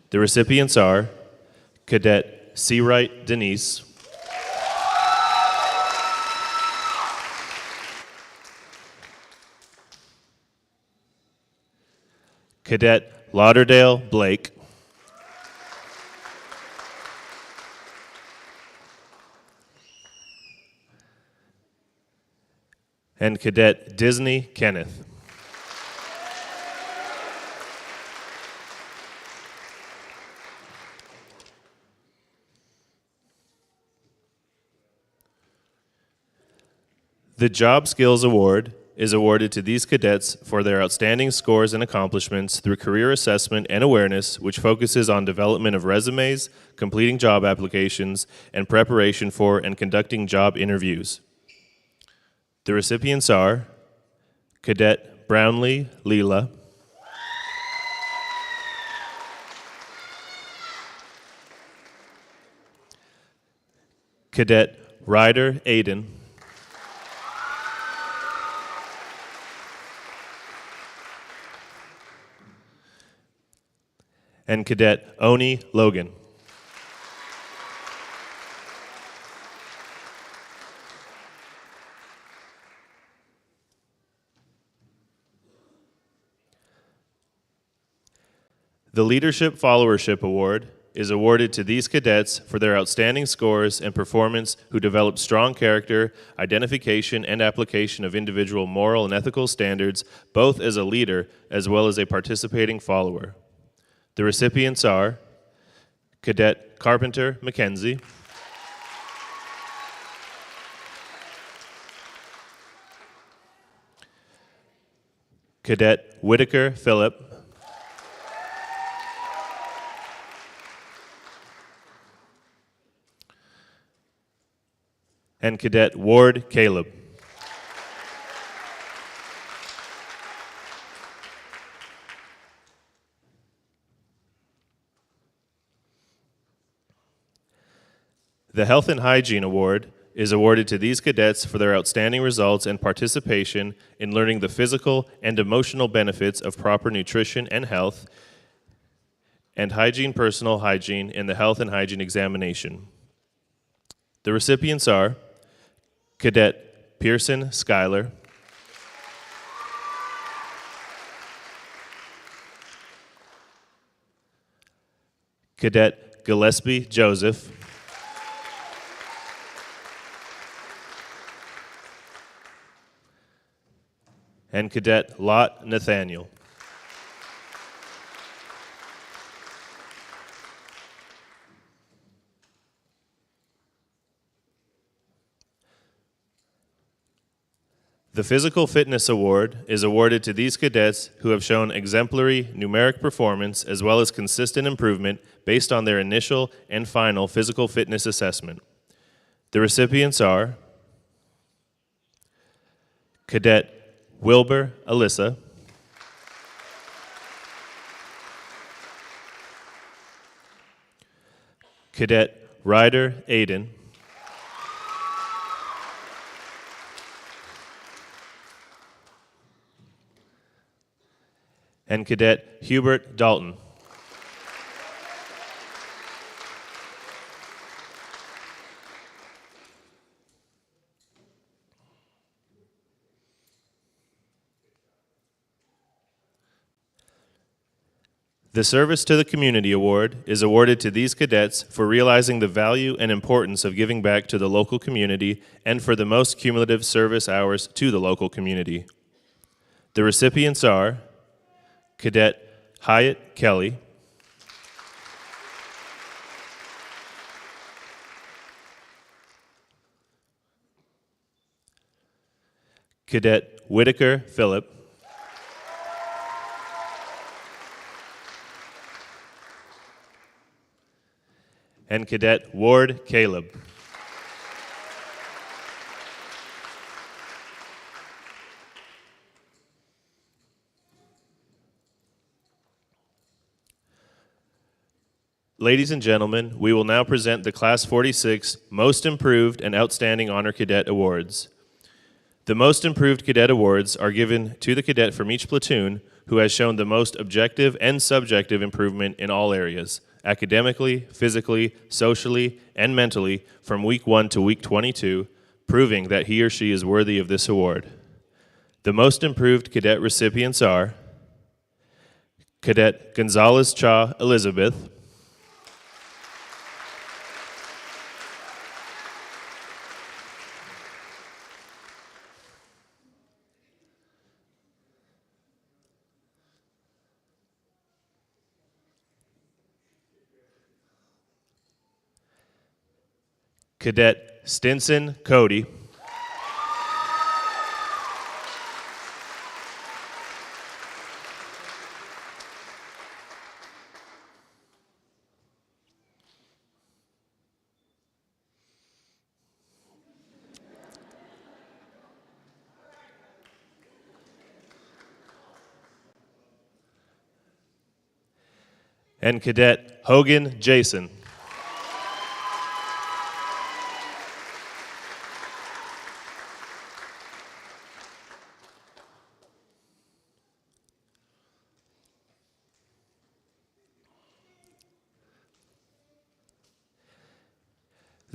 The recipients are Cadet Seawright Denise, Cadet Lauderdale Blake, and Cadet Disney Kenneth. The Job Skills Award is awarded to these cadets for their outstanding scores and accomplishments through career assessment and awareness, which focuses on development of resumes, completing job applications, and preparation for and conducting job interviews. The recipients are Cadet Brownlee Leela, Cadet Ryder Aiden, and Cadet Oni Logan. The Leadership Followership Award is awarded to these cadets for their outstanding scores and performance who develop strong character, identification, and application of individual moral and ethical standards, both as a leader as well as a participating follower. The recipients are Cadet Carpenter Mackenzie, Cadet Whitaker Phillip, and Cadet Ward Caleb. The Health and Hygiene Award is awarded to these cadets for their outstanding results and participation in learning the physical and emotional benefits of proper nutrition and health, and personal hygiene in the health and hygiene examination. The recipients are Cadet Pearson Schuyler, Cadet Gillespie Joseph, and Cadet Lot Nathaniel. The Physical Fitness Award is awarded to these cadets who have shown exemplary numeric performance as well as consistent improvement based on their initial and final physical fitness assessment. The recipients are Cadet Wilbur Alyssa, Cadet Ryder Aiden, and Cadet Hubert Dalton. The Service to the Community Award is awarded to these cadets for realizing the value and importance of giving back to the local community and for the most cumulative service hours to the local community. The recipients are Cadet Hyatt Kelly, Cadet Whitaker Phillip, and Cadet Ward Caleb. Ladies and gentlemen, we will now present the Class 46 Most Improved and Outstanding Honor Cadet Awards. The Most Improved Cadet Awards are given to the cadet from each platoon who has shown the most objective and subjective improvement in all areas, academically, physically, socially, and mentally from week 1 to week 22, proving that he or she is worthy of this award. The Most Improved Cadet recipients are Cadet Gonzalez Cha Elizabeth, Cadet Stinson Cody, and Cadet Hogan Jason.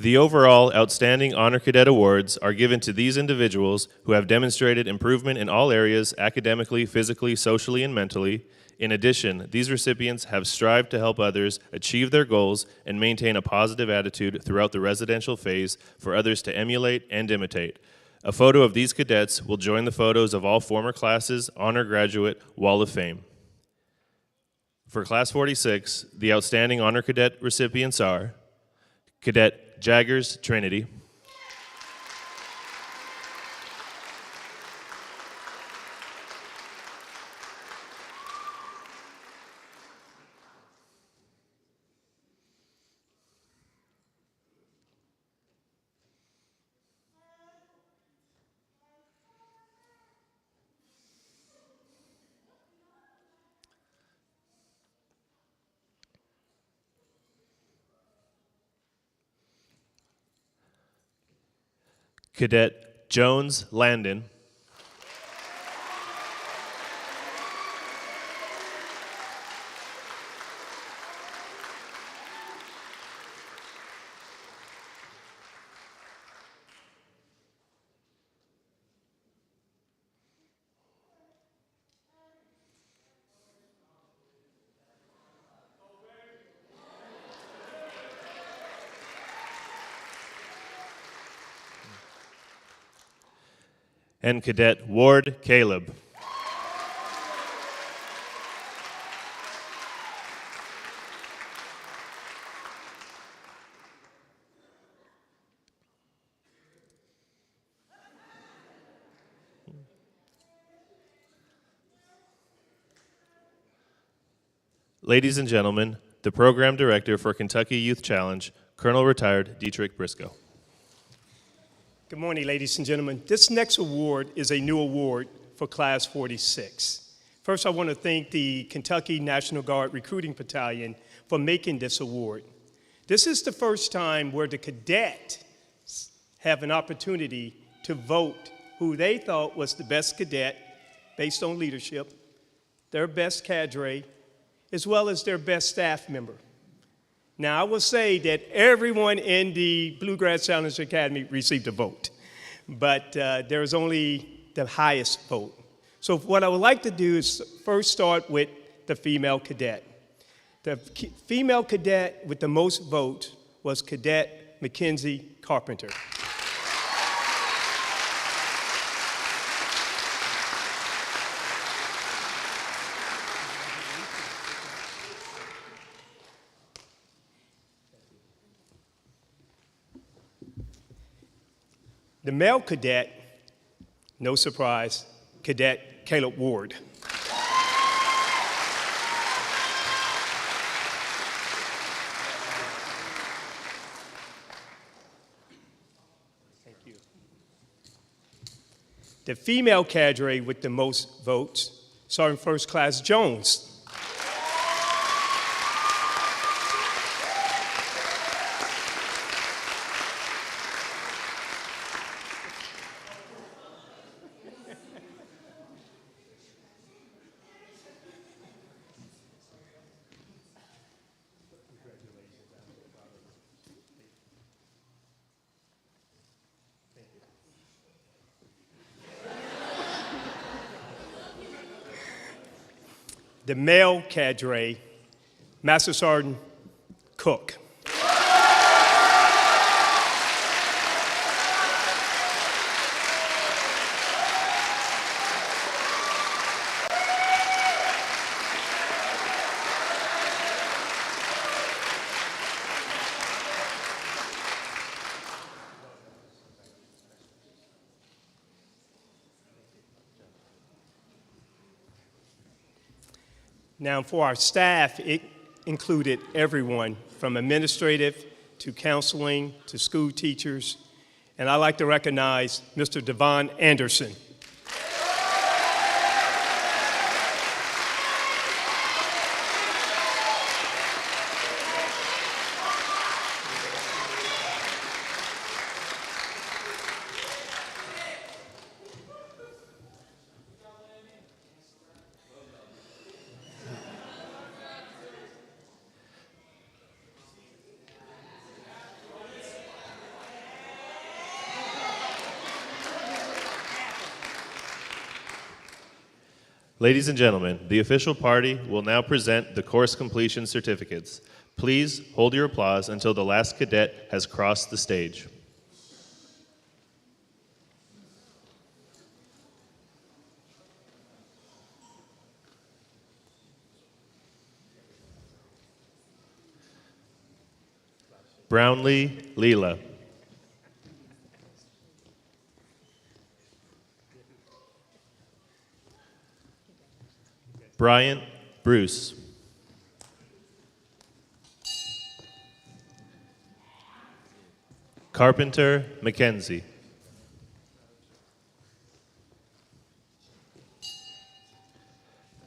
The overall Outstanding Honor Cadet Awards are given to these individuals who have demonstrated improvement in all areas academically, physically, socially, and mentally. In addition, these recipients have strived to help others achieve their goals and maintain a positive attitude throughout the residential phase for others to emulate and imitate. A photo of these cadets will join the photos of all former classes' honor graduate Wall of Fame. For Class 46, the Outstanding Honor Cadet recipients are Cadet Jaggers Trinity, Cadet Jones Landon, and Cadet Ward Caleb. Ladies and gentlemen, the Program Director for Kentucky Youth Challenge, Colonel Retired Dietrich Briscoe. Good morning, ladies and gentlemen. This next award is a new award for Class 46. First, I want to thank the Kentucky National Guard Recruiting Battalion for making this award. This is the first time where the cadets have an opportunity to vote who they thought was the best cadet based on leadership, their best cadre, as well as their best staff member. Now, I will say that everyone in the Bluegrass Challenge Academy received a vote, but there was only the highest vote. So what I would like to do is first start with the female cadet. The female cadet with the most votes was Cadet Mackenzie Carpenter. The male cadet, no surprise, Cadet Caleb Ward. Thank you. The female cadre with the most votes, Sergeant First Class Jones. The male cadre, Master Sergeant Cook. Now, for our staff, it included everyone from administrative to counseling to school teachers. And I'd like to recognize Mr. Devon Anderson. Ladies and gentlemen, the official party will now present the course completion certificates. Please hold your applause until the last cadet has crossed the stage. Brownlee Leela. Bryant Bruce. Carpenter Mackenzie.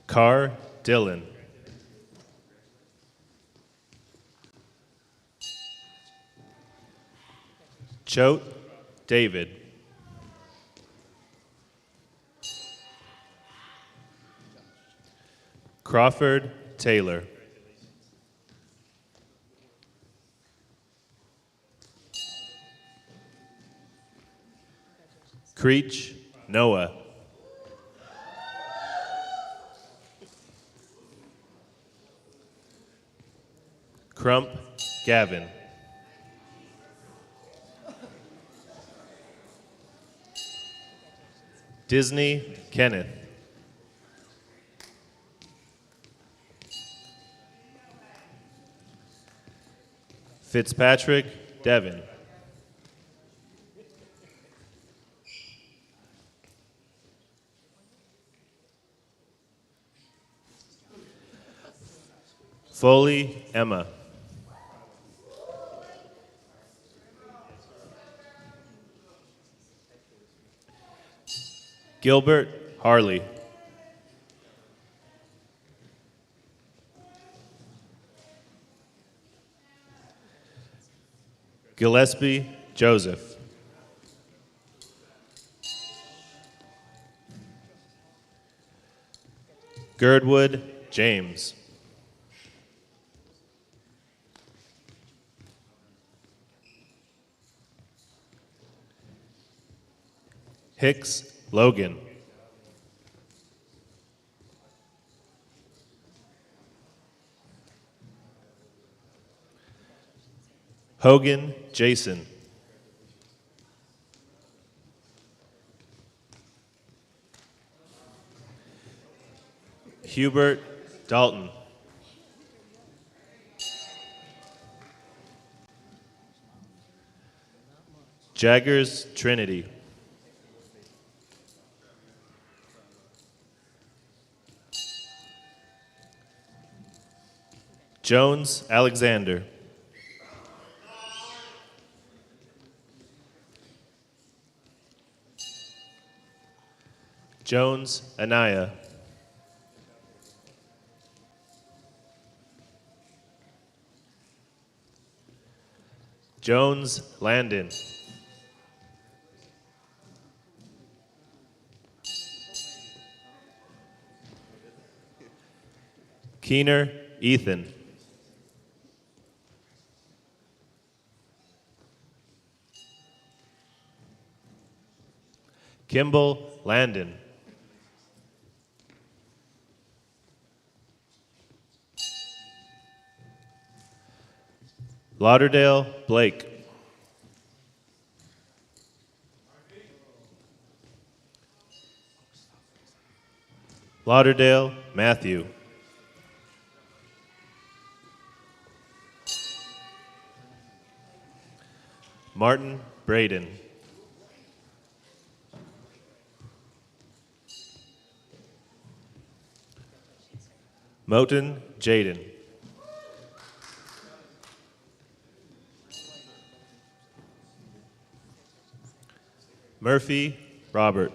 Carr Dillon. Choate David. Crawford Taylor. Creech Noah. Crump Gavin. Disney Kenneth. Fitzpatrick Devin. Foley Emma. Gilbert Harley. Gillespie Joseph. Girdwood James. Hicks Logan. Hogan Jason. Hubert Dalton. Jaggers Trinity. Jones Alexander. Jones Anaya. Jones Landon. Keener Ethan. Kimball Landon. Lauderdale Blake. Lauderdale Matthew. Martin Braden. Moten Jaden. Murphy Robert.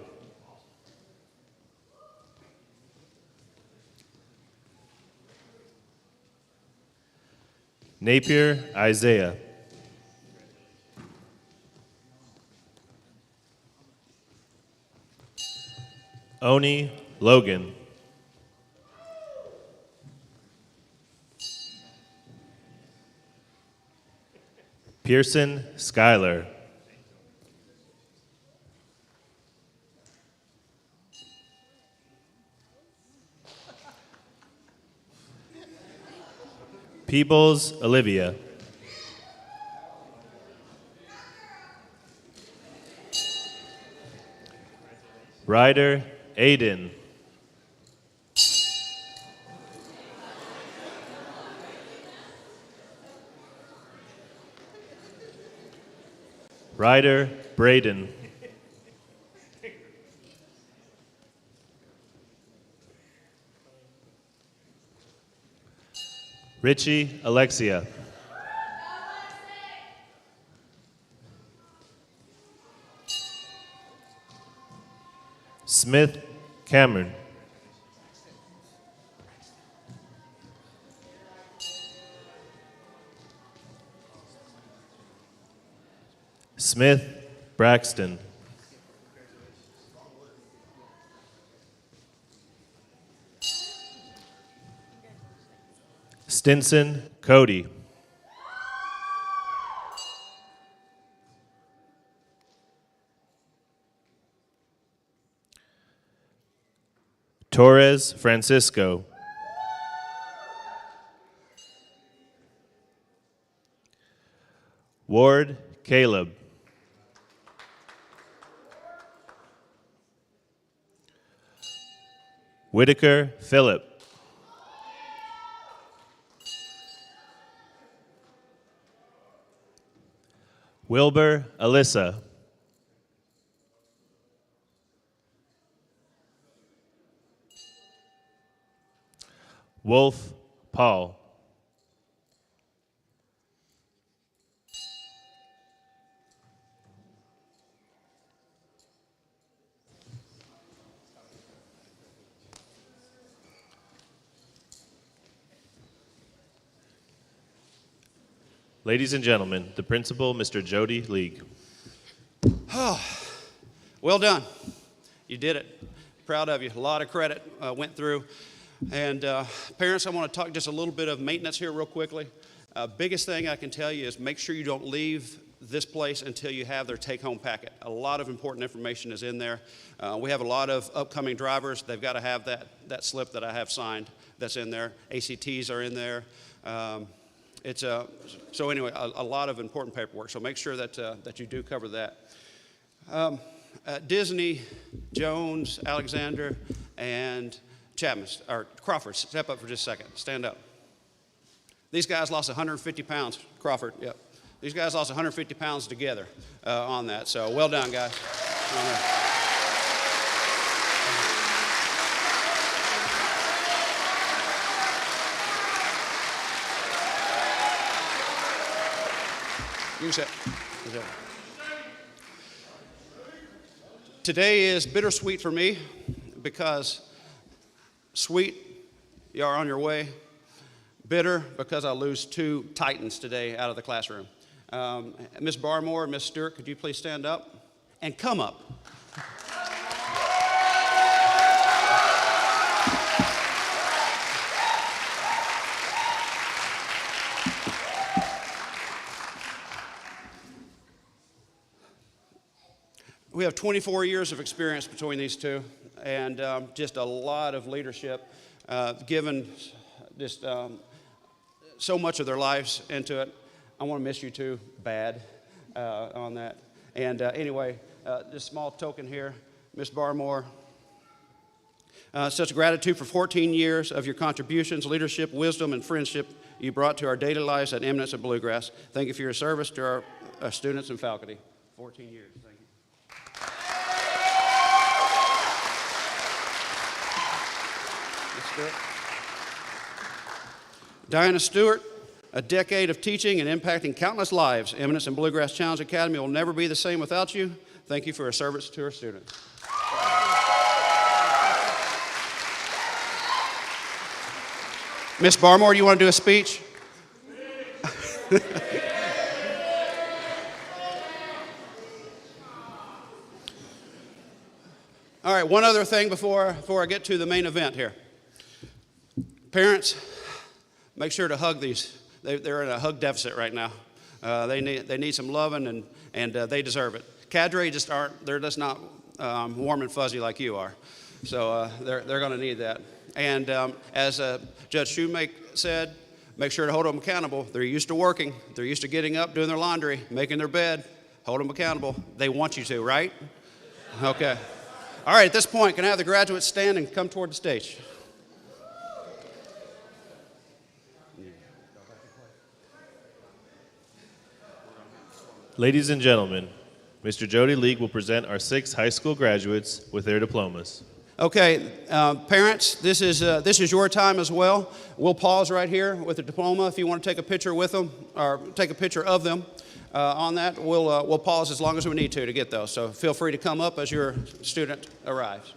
Napier Isaiah. Oni Logan. Pearson Schuyler. Peebles Olivia. Ryder Aiden. Ryder Braden. Richie Alexia. Smith Cameron. Smith Braxton. Stinson Cody. Torres Francisco. Ward Caleb. Whitaker Philip. Wilbur Alyssa. Wolf Paul. Ladies and gentlemen, the principal, Mr. Jody League. Well done. You did it. Proud of you. A lot of credit went through. And parents, I want to talk just a little bit of maintenance here real quickly. Biggest thing I can tell you is make sure you don't leave this place until you have their take-home packet. A lot of important information is in there. We have a lot of upcoming drivers. They've got to have that slip that I have signed that's in there. ACTs are in there. So anyway, a lot of important paperwork. So make sure that you do cover that. Disney, Jones, Alexander, and Chapman, or Crawford, step up for just a second. Stand up. These guys lost 150 pounds. Crawford, yep. These guys lost 150 pounds together on that. So well done, guys. You can sit. Today is bittersweet for me because sweet, you are on your way. Bitter because I lose two titans today out of the classroom. Miss Barmore, Miss Stewart, could you please stand up and come up? We have 24 years of experience between these two, and just a lot of leadership given just so much of their lives into it. I want to miss you two bad on that. And anyway, this small token here, Miss Barmore. Such gratitude for 14 years of your contributions, leadership, wisdom, and friendship you brought to our daily lives at Eminence and Bluegrass. Thank you for your service to our students and faculty. 14 years. Thank you. Miss Stewart. Diana Stewart, a decade of teaching and impacting countless lives. Eminence and Bluegrass Challenge Academy will never be the same without you. Thank you for your service to our students. Miss Barmore, do you want to do a speech? All right, one other thing before I get to the main event here. Parents, make sure to hug these. They're in a hug deficit right now. They need some loving, and they deserve it. Cadre they're just not warm and fuzzy like you are. So they're going to need that. And as Judge Shoemake said, make sure to hold them accountable. They're used to working. They're used to getting up, doing their laundry, making their bed. Hold them accountable. They want you to, right? Okay. All right, at this point, can I have the graduates stand and come toward the stage? Ladies and gentlemen, Mr. Jody League will present our 6 high school graduates with their diplomas. Okay, parents, this is your time as well. We'll pause right here with the diploma. If you want to take a picture with them or take a picture of them on that, we'll pause as long as we need to get those. So feel free to come up as your student arrives.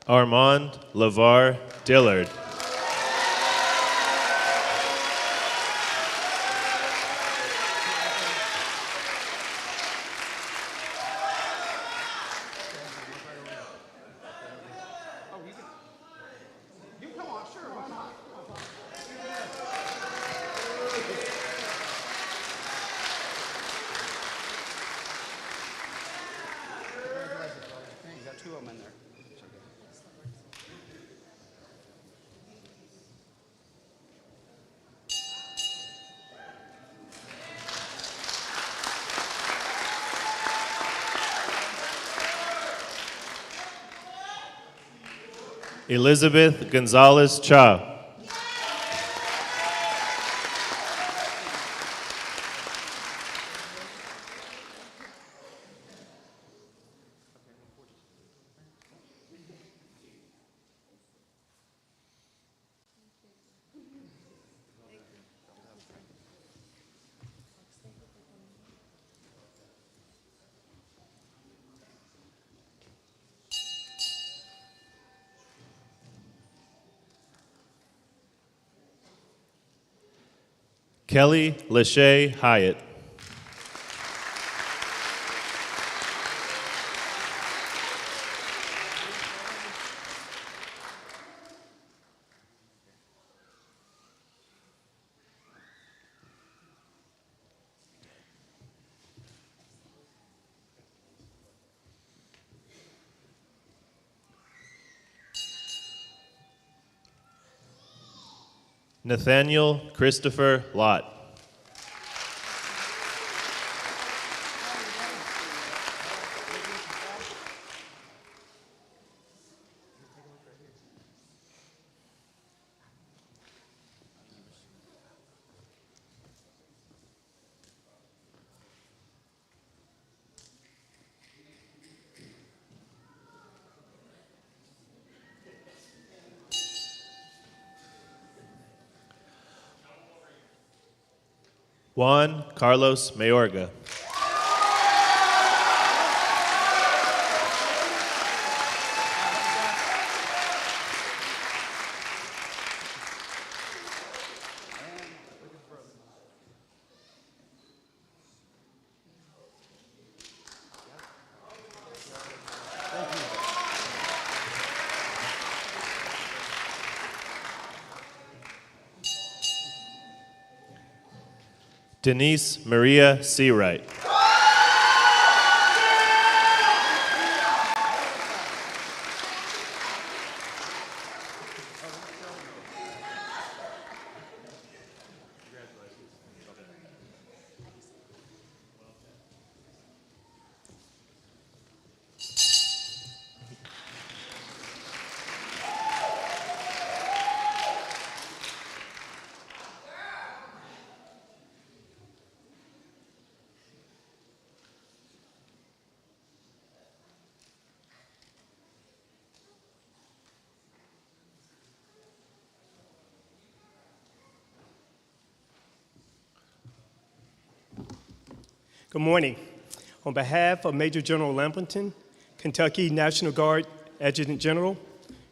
Armand LeVar Dillard. Elizabeth Gonzalez Cha. Kelly Lachey Hyatt. Nathaniel Christopher Lott. Juan Carlos Mayorga. Denise Maria Seawright. Good morning. On behalf of Major General Lamplington, Kentucky National Guard Adjutant General,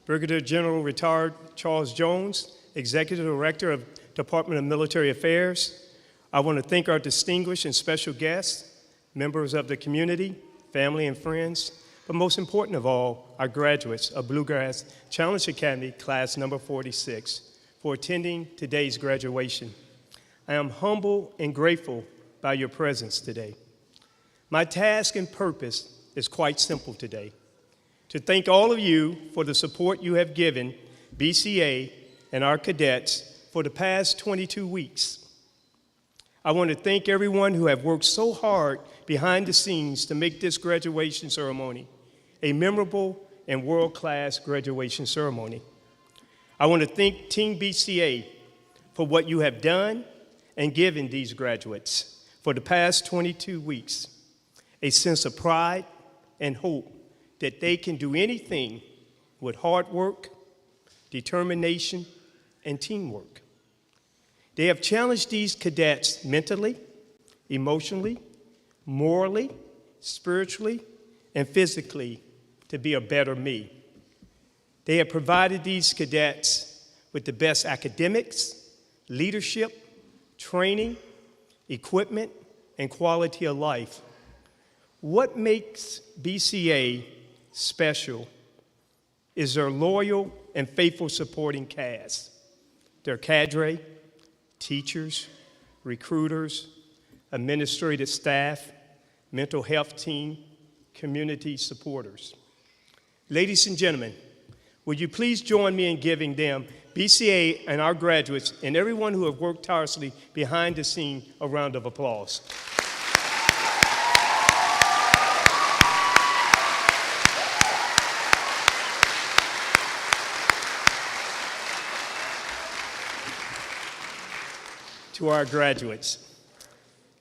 Brigadier General Retired Charles Jones, Executive Director of Department of Military Affairs, I want to thank our distinguished and special guests, members of the community, family and friends, but most important of all, our graduates of Bluegrass Challenge Academy Class number 46 for attending today's graduation. I am humble and grateful by your presence today. My task and purpose is quite simple today: to thank all of you for the support you have given BCA and our cadets for the past 22 weeks. I want to thank everyone who have worked so hard behind the scenes to make this graduation ceremony a memorable and world-class graduation ceremony. I want to thank Team BCA for what you have done and given these graduates for the past 22 weeks, a sense of pride and hope that they can do anything with hard work, determination, and teamwork. They have challenged these cadets mentally, emotionally, morally, spiritually, and physically to be a better me. They have provided these cadets with the best academics, leadership, training, equipment, and quality of life. What makes BCA special is their loyal and faithful supporting cast, their cadre, teachers, recruiters, administrative staff, mental health team, community supporters. Ladies and gentlemen, would you please join me in giving them, BCA and our graduates, and everyone who have worked tirelessly behind the scene, a round of applause. To our graduates,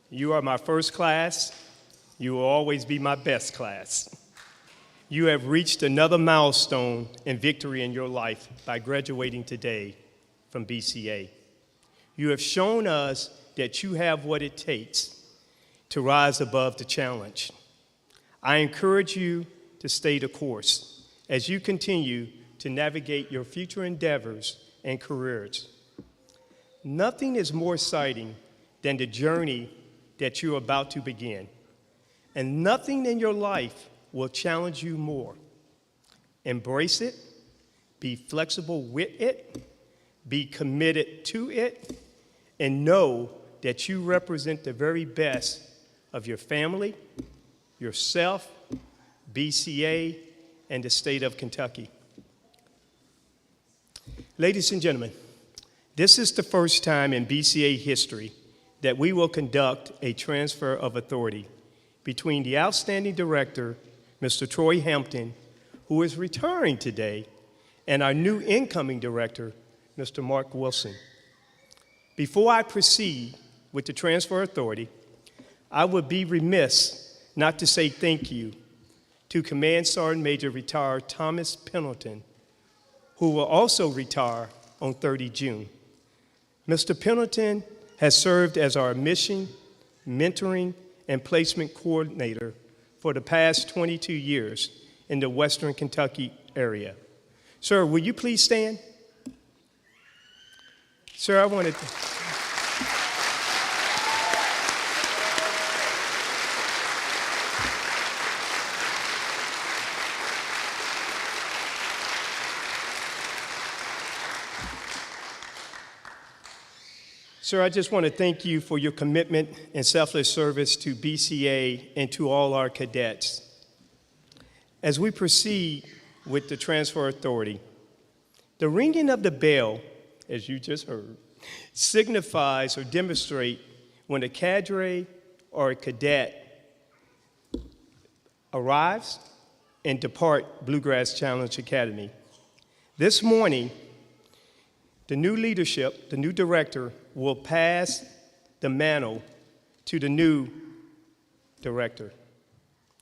you are my first class. You will always be my best class. You have reached another milestone and victory in your life by graduating today from BCA. You have shown us that you have what it takes to rise above the challenge. I encourage you to stay the course as you continue to navigate your future endeavors and careers. Nothing is more exciting than the journey that you're about to begin. And nothing in your life will challenge you more. Embrace it, be flexible with it, be committed to it, and know that you represent the very best of your family, yourself, BCA, and the state of Kentucky. Ladies and gentlemen, this is the first time in BCA history that we will conduct a transfer of authority between the outstanding director, Mr. Troy Hampton, who is retiring today, and our new incoming director, Mr. Mark Wilson. Before I proceed with the transfer authority, I would be remiss not to say thank you to Command Sergeant Major retired Thomas Pendleton, who will also retire on 30 June. Mr. Pendleton has served as our mission, mentoring, and placement coordinator for the past 22 years in the Western Kentucky area. Sir, will you please stand? Sir, I wanted to... Sir, I just want to thank you for your commitment and selfless service to BCA and to all our cadets. As we proceed with the transfer authority, the ringing of the bell, as you just heard, signifies or demonstrates when a cadre or a cadet arrives and depart Bluegrass Challenge Academy. This morning, the new leadership, the new director, will pass the mantle to the new director.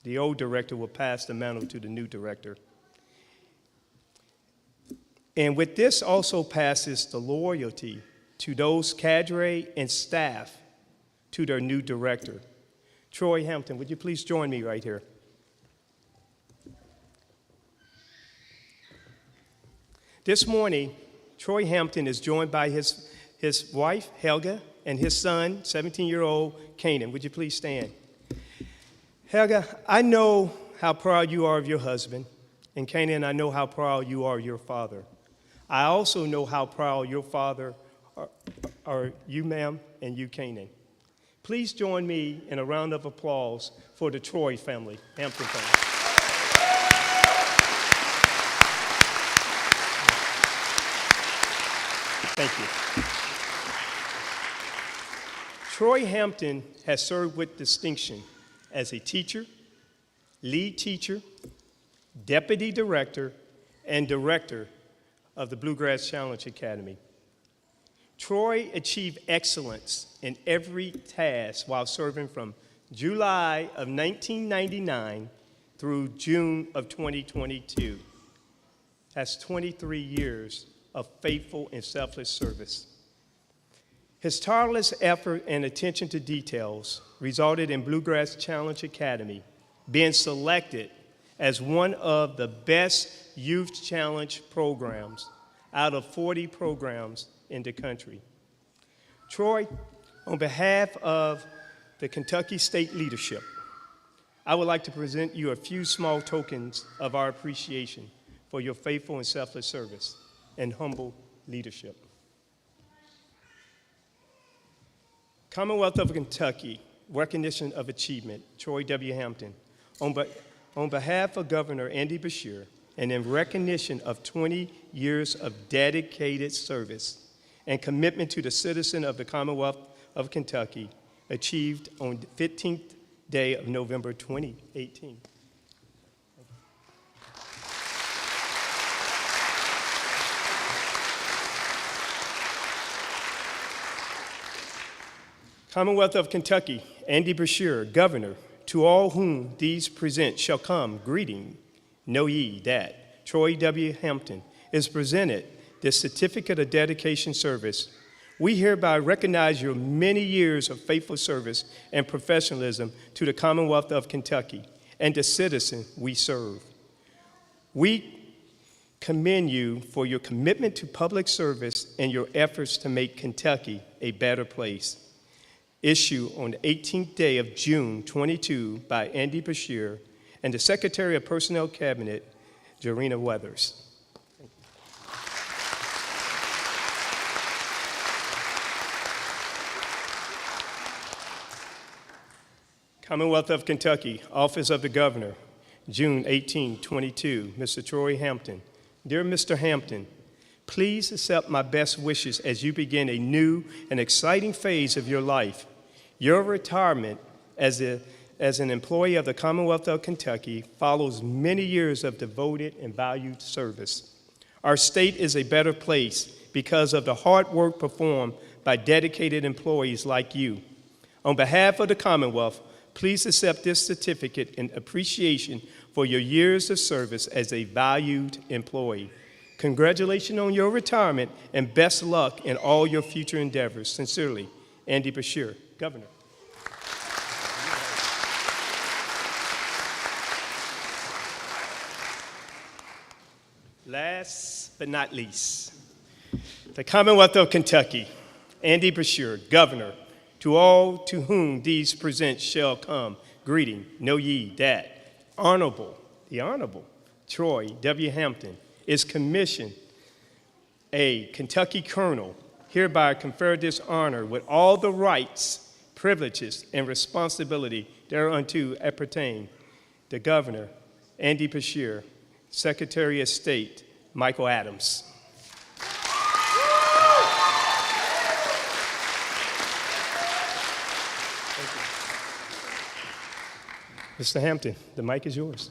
The old director will pass the mantle to the new director. And with this also passes the loyalty to those cadre and staff to their new director. Troy Hampton, would you please join me right here? This morning, Troy Hampton is joined by his wife, Helga, and his son, 17-year-old Canaan. Would you please stand? Helga, I know how proud you are of your husband, and Canaan, I know how proud you are of your father. I also know how proud your father are you, ma'am, and you, Canaan. Please join me in a round of applause for the Troy family, Hampton family. Thank you. Troy Hampton has served with distinction as a teacher, lead teacher, deputy director, and director of the Bluegrass Challenge Academy. Troy achieved excellence in every task while serving from July of 1999 through June of 2022. That's 23 years of faithful and selfless service. His tireless effort and attention to details resulted in Bluegrass Challenge Academy being selected as one of the best youth challenge programs out of 40 programs in the country. Troy, on behalf of the Kentucky State leadership, I would like to present you a few small tokens of our appreciation for your faithful and selfless service and humble leadership. Commonwealth of Kentucky, recognition of achievement, Troy W. Hampton. On behalf of Governor Andy Beshear, and in recognition of 20 years of dedicated service and commitment to the citizen of the Commonwealth of Kentucky, achieved on the 15th day of November 2018. Commonwealth of Kentucky, Andy Beshear, Governor, to all whom these present shall come, greeting, know ye that Troy W. Hampton is presented this certificate of dedication service. We hereby recognize your many years of faithful service and professionalism to the Commonwealth of Kentucky and the citizen we serve. We commend you for your commitment to public service and your efforts to make Kentucky a better place. issued on the 18th day of June 22 by Andy Bashir and the Secretary of Personnel Cabinet, Jarena Weathers. Commonwealth of Kentucky, Office of the Governor, June 18, 22, Mr. Troy Hampton. Dear Mr. Hampton, please accept my best wishes as you begin a new and exciting phase of your life. Your retirement as an employee of the Commonwealth of Kentucky follows many years of devoted and valued service. Our state is a better place because of the hard work performed by dedicated employees like you. On behalf of the Commonwealth, please accept this certificate in appreciation for your years of service as a valued employee. Congratulations on your retirement and best luck in all your future endeavors. Sincerely, Andy Bashir, Governor. Last but not least, the Commonwealth of Kentucky, Andy Bashir, Governor. To all to whom these presents shall come, greeting, know ye that the Honorable Troy W. Hampton is commissioned a Kentucky Colonel, hereby confer this honor with all the rights, privileges, and responsibility thereunto appertain. The Governor, Andy Bashir, Secretary of State, Michael Adams. Mr. Hampton, the mic is yours.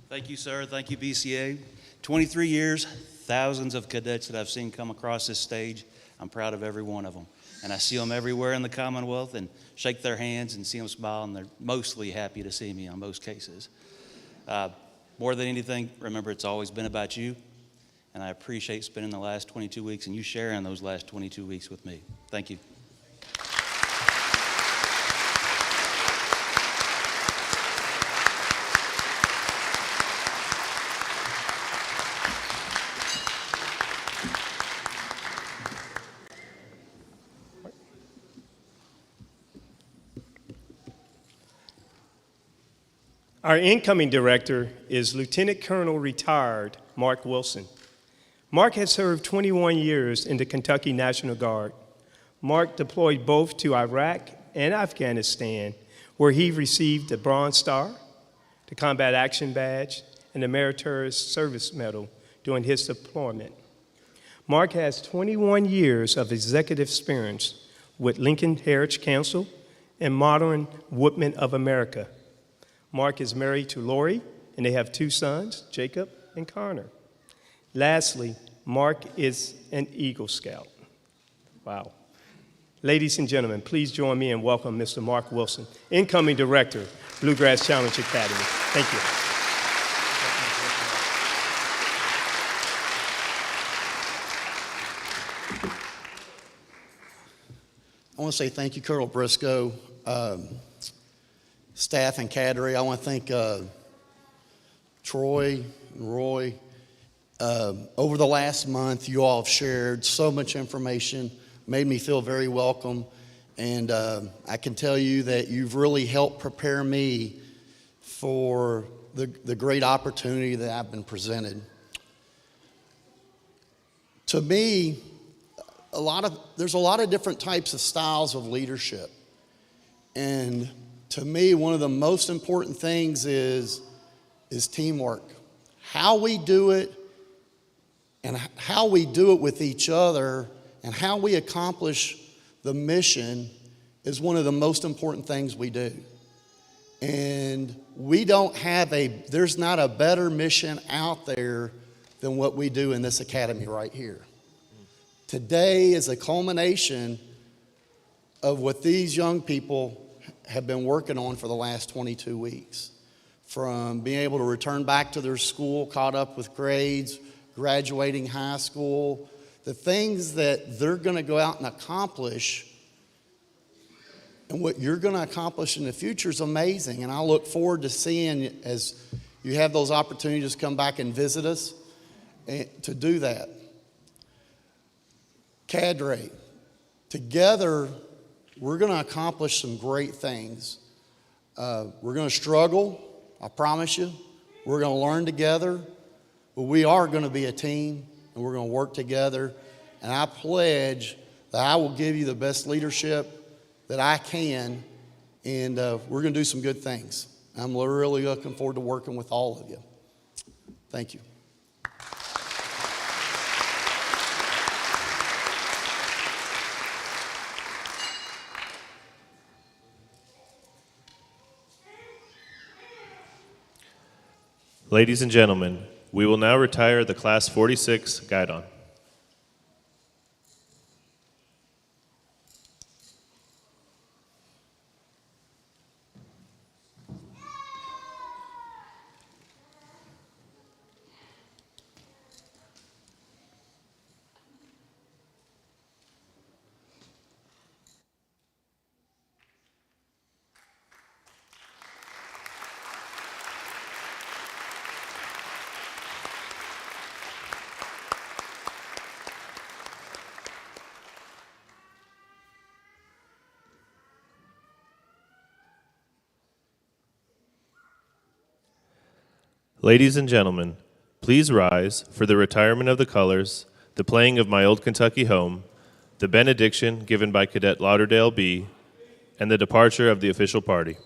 Thank you, sir. Thank you, BCA. 23 years, thousands of cadets that I've seen come across this stage. I'm proud of every one of them. And I see them everywhere in the Commonwealth and shake their hands and see them smile, and they're mostly happy to see me in most cases. More than anything, remember, it's always been about you, and I appreciate spending the last 22 weeks and you sharing those last 22 weeks with me. Thank you. Our incoming director is Lieutenant Colonel retired Mark Wilson. Mark has served 21 years in the Kentucky National Guard. Mark deployed both to Iraq and Afghanistan, where he received the Bronze Star, the Combat Action Badge, and the Meritorious Service Medal during his deployment. Mark has 21 years of executive experience with Lincoln Heritage Council and Modern Woodmen of America. Mark is married to Lori, and they have 2 sons, Jacob and Connor. Lastly, Mark is an Eagle Scout. Wow. Ladies and gentlemen, please join me in welcoming Mr. Mark Wilson, incoming director, Bluegrass Challenge Academy. Thank you. I want to say thank you, Colonel Briscoe, staff and cadre. I want to thank Troy and Roy. Over the last month, you all have shared so much information, made me feel very welcome, and I can tell you that you've really helped prepare me for the great opportunity that I've been presented. To me, there's a lot of different types of styles of leadership, and to me, one of the most important things is teamwork. How we do it, and how we do it with each other, and how we accomplish the mission is one of the most important things we do. And there's not a better mission out there than what we do in this academy right here. Today is a culmination of what these young people have been working on for the last 22 weeks. From being able to return back to their school, caught up with grades, graduating high school, the things that they're going to go out and accomplish, and what you're going to accomplish in the future is amazing. And I look forward to seeing, as you have those opportunities to come back and visit us, to do that. Cadre, together we're going to accomplish some great things. We're going to struggle, I promise you. We're going to learn together, but we are going to be a team, and we're going to work together. And I pledge that I will give you the best leadership that I can, and we're going to do some good things. I'm really looking forward to working with all of you. Thank you. Ladies and gentlemen, we will now retire the Class 46 Guidon. Ladies and gentlemen, please rise for the retirement of the colors, the playing of My Old Kentucky Home, the benediction given by Cadet Lauderdale B., and the departure of the official party.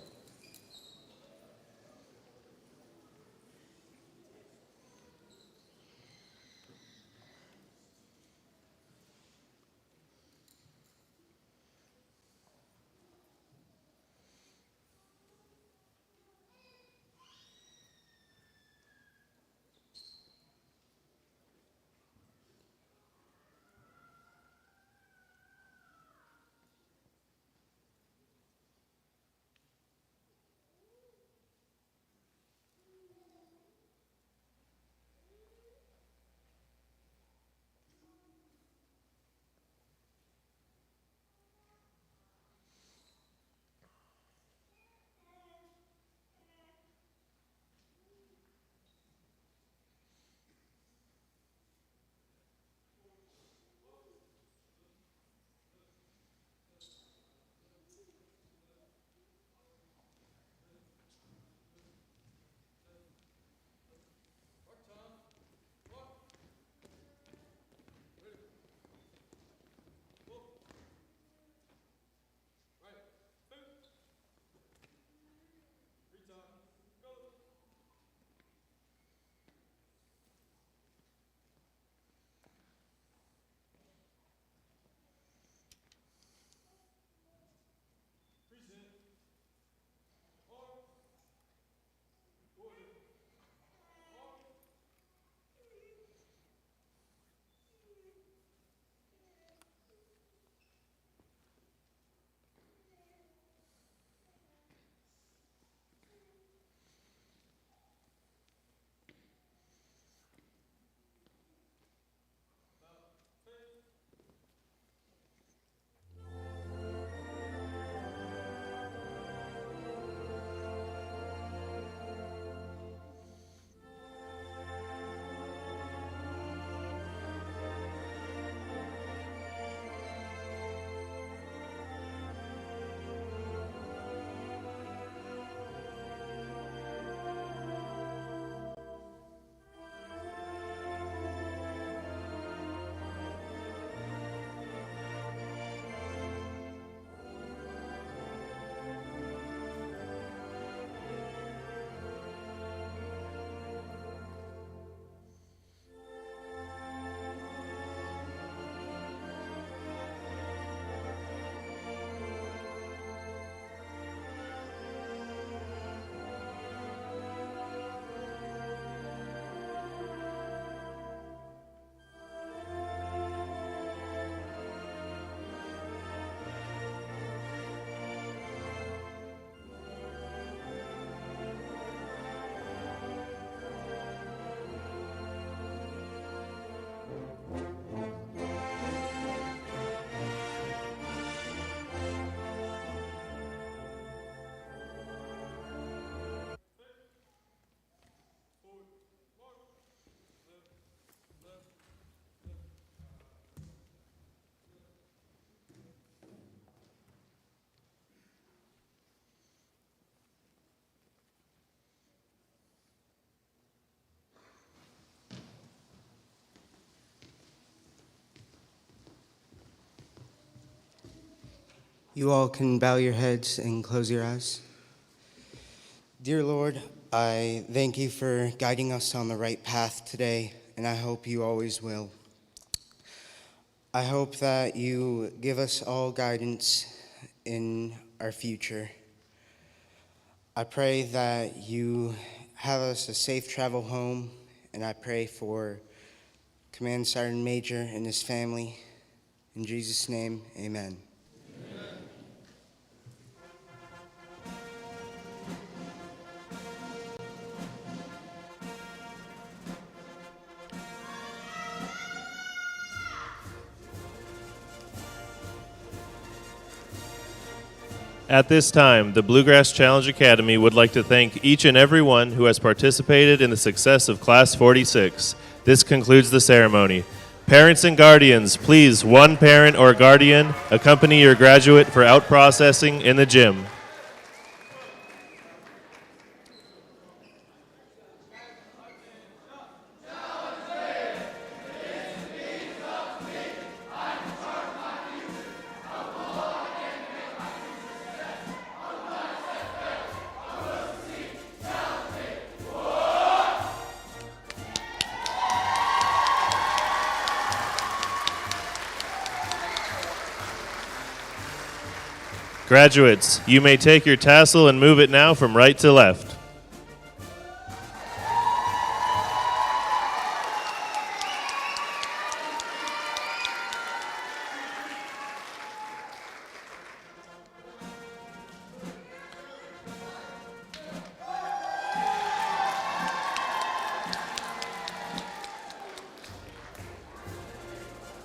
You all can bow your heads and close your eyes. Dear Lord, I thank you for guiding us on the right path today, and I hope you always will. I hope that you give us all guidance in our future. I pray that you have us a safe travel home, and I pray for Command Sergeant Major and his family. In Jesus' name, amen. At this time, the Bluegrass Challenge Academy would like to thank each and every one who has participated in the success of Class 46. This concludes the ceremony. Parents and guardians, please, one parent or guardian, accompany your graduate for out-processing in the gym. Graduates, you may take your tassel and move it now from right to left.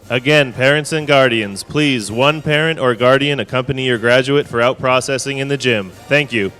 Again, parents and guardians, please, one parent or guardian accompany your graduate for out-processing in the gym. Thank you.